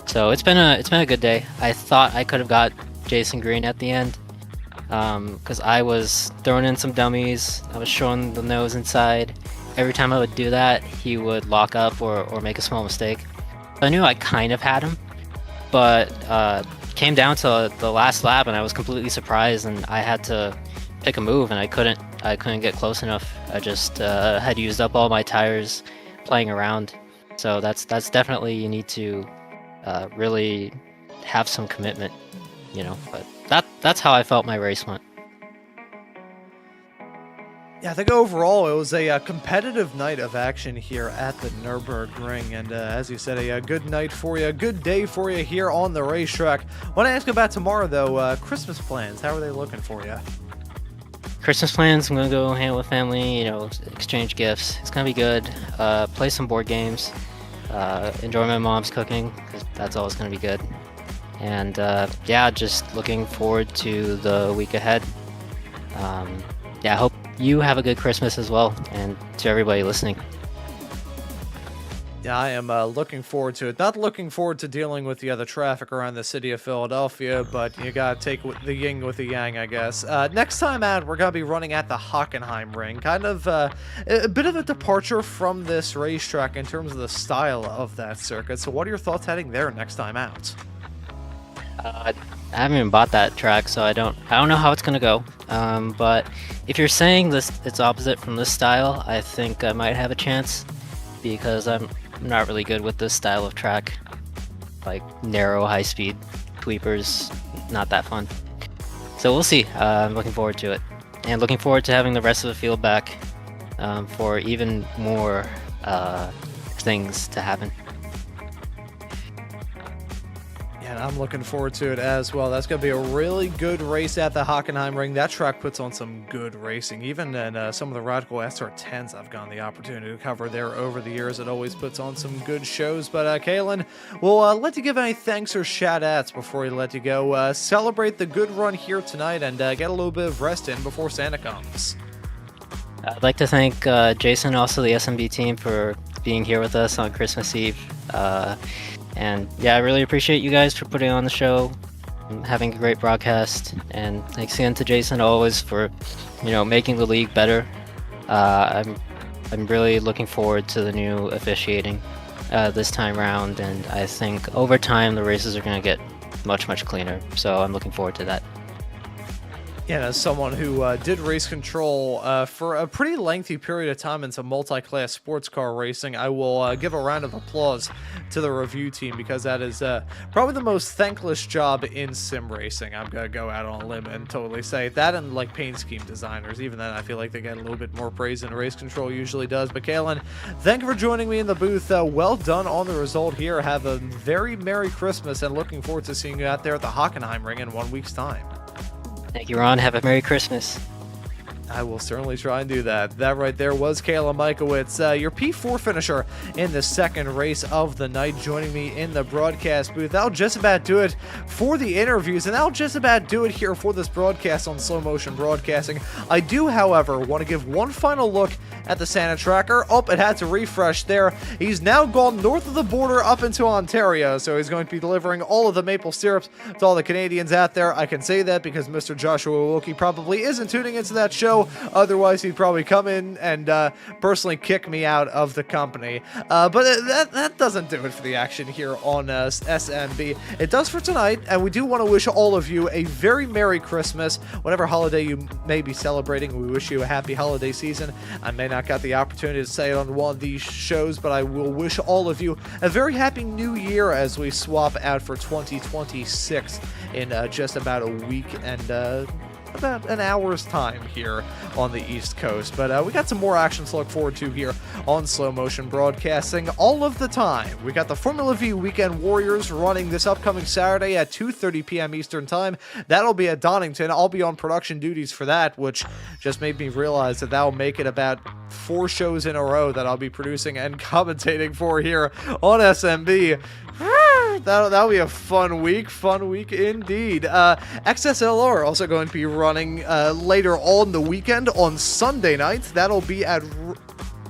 So it's been a good day. I thought I could have got Jason Green at the end because I was throwing in some dummies. I was showing the nose inside. Every time I would do that, he would lock up or make a small mistake. I knew I kind of had him, but came down to the last lap and I was completely surprised, and I had to pick a move and I couldn't get close enough. I just had used up all my tires playing around. So that's definitely, you need to really have some commitment, but that's how I felt my race went. Yeah, I think overall it was a competitive night of action here at the Nurburgring, and as you said, a good night for you, a good day for you here on the racetrack. Want to ask about tomorrow though, Christmas plans, how are they looking for you? Christmas plans, I'm gonna go hang out with family, exchange gifts. It's gonna be good. Play some board games, enjoy my mom's cooking, because that's always gonna be good. And just looking forward to the week ahead. I hope you have a good Christmas as well, and to everybody listening. Yeah, I am looking forward to it. Not looking forward to dealing with the other traffic around the city of Philadelphia, but you gotta take the yin with the yang, I guess. Next time out, we're gonna be running at the Hockenheimring. Kind of a bit of a departure from this racetrack in terms of the style of that circuit. So what are your thoughts heading there next time out? I haven't even bought that track, so I don't know how it's gonna go. But if you're saying it's opposite from this style, I think I might have a chance, because I'm not really good with this style of track. Like narrow, high-speed sweepers, not that fun. So we'll see. I'm looking forward to it, and looking forward to having the rest of the field back for even more things to happen. And I'm looking forward to it as well. That's going to be a really good race at the Hockenheimring. That track puts on some good racing. Even in some of the Radical SR10s I've gotten the opportunity to cover there over the years, it always puts on some good shows. But Kaylin, we'll let you give any thanks or shout-outs before we let you go. Celebrate the good run here tonight and get a little bit of rest in before Santa comes. I'd like to thank Jason, also the SMB team, for being here with us on Christmas Eve. And I really appreciate you guys for putting on the show and having a great broadcast. And thanks again to Jason always for, making the league better. I'm really looking forward to the new officiating this time round, and I think over time the races are going to get much, much cleaner. So I'm looking forward to that. And as someone who did race control for a pretty lengthy period of time in some multi-class sports car racing, I will give a round of applause to the review team, because that is probably the most thankless job in sim racing. I'm going to go out on a limb and totally say that, and paint scheme designers. Even then, I feel like they get a little bit more praise than race control usually does. But Kaylin, thank you for joining me in the booth. Well done on the result here. Have a very Merry Christmas, and looking forward to seeing you out there at the Hockenheimring in 1 week's time. Thank you, Ron. Have a Merry Christmas. I will certainly try and do that. That right there was Kayla Mikowitz, your P4 finisher in the second race of the night, joining me in the broadcast booth. That'll just about do it for the interviews, and that'll just about do it here for this broadcast on Slow Motion Broadcasting. I do, however, want to give one final look at the Santa tracker. Oh, it had to refresh there. He's now gone north of the border up into Ontario, so he's going to be delivering all of the maple syrups to all the Canadians out there. I can say that because Mr. Joshua Wilkie probably isn't tuning into that show. show. Otherwise, he'd probably come in and personally kick me out of the company. But that doesn't do it for the action here on SMB. It does for tonight, and we do want to wish all of you a very Merry Christmas. Whatever holiday you may be celebrating, we wish you a happy holiday season. I may not got the opportunity to say it on one of these shows, but I will wish all of you a very happy new year as we swap out for 2026 in just about a week and about an hour's time here on the East Coast. But we got some more action to look forward to here on Slow Motion Broadcasting all of the time. We got the Formula V Weekend Warriors running this upcoming Saturday at 2:30 p.m. Eastern Time. That'll be at Donington. I'll be on production duties for that, which just made me realize that that'll make it about 4 shows in a row that I'll be producing and commentating for here on SMB. That'll be a fun week indeed. XSLR also going to be running later on the weekend on Sunday nights. That'll be at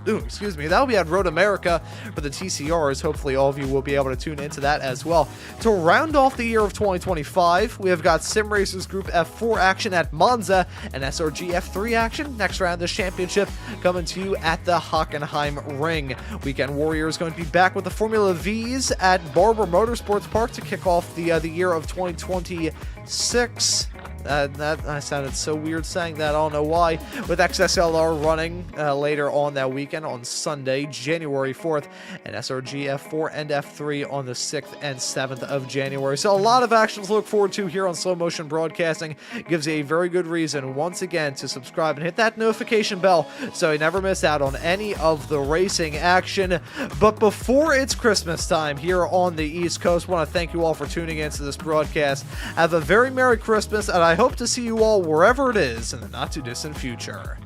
that'll be at Road America for the TCRs. Hopefully all of you will be able to tune into that as well. To round off the year of 2025, we have got Sim Racers Group F4 action at Maunz and SRG F3 action. Next round of this championship coming to you at the Hockenheim Ring. Weekend Warriors going to be back with the Formula Vs at Barber Motorsports Park to kick off the year of 2026. I sounded so weird saying that, I don't know why. With XSLR running later on that weekend on Sunday, January 4th, and SRG F4 and F3 on the 6th and 7th of January. So a lot of action to look forward to here on Slow Motion Broadcasting. Gives you a very good reason, once again, to subscribe and hit that notification bell so you never miss out on any of the racing action. But before it's Christmas time here on the East Coast, I want to thank you all for tuning into this broadcast. Have a very Merry Christmas, and I hope to see you all wherever it is in the not-too-distant future.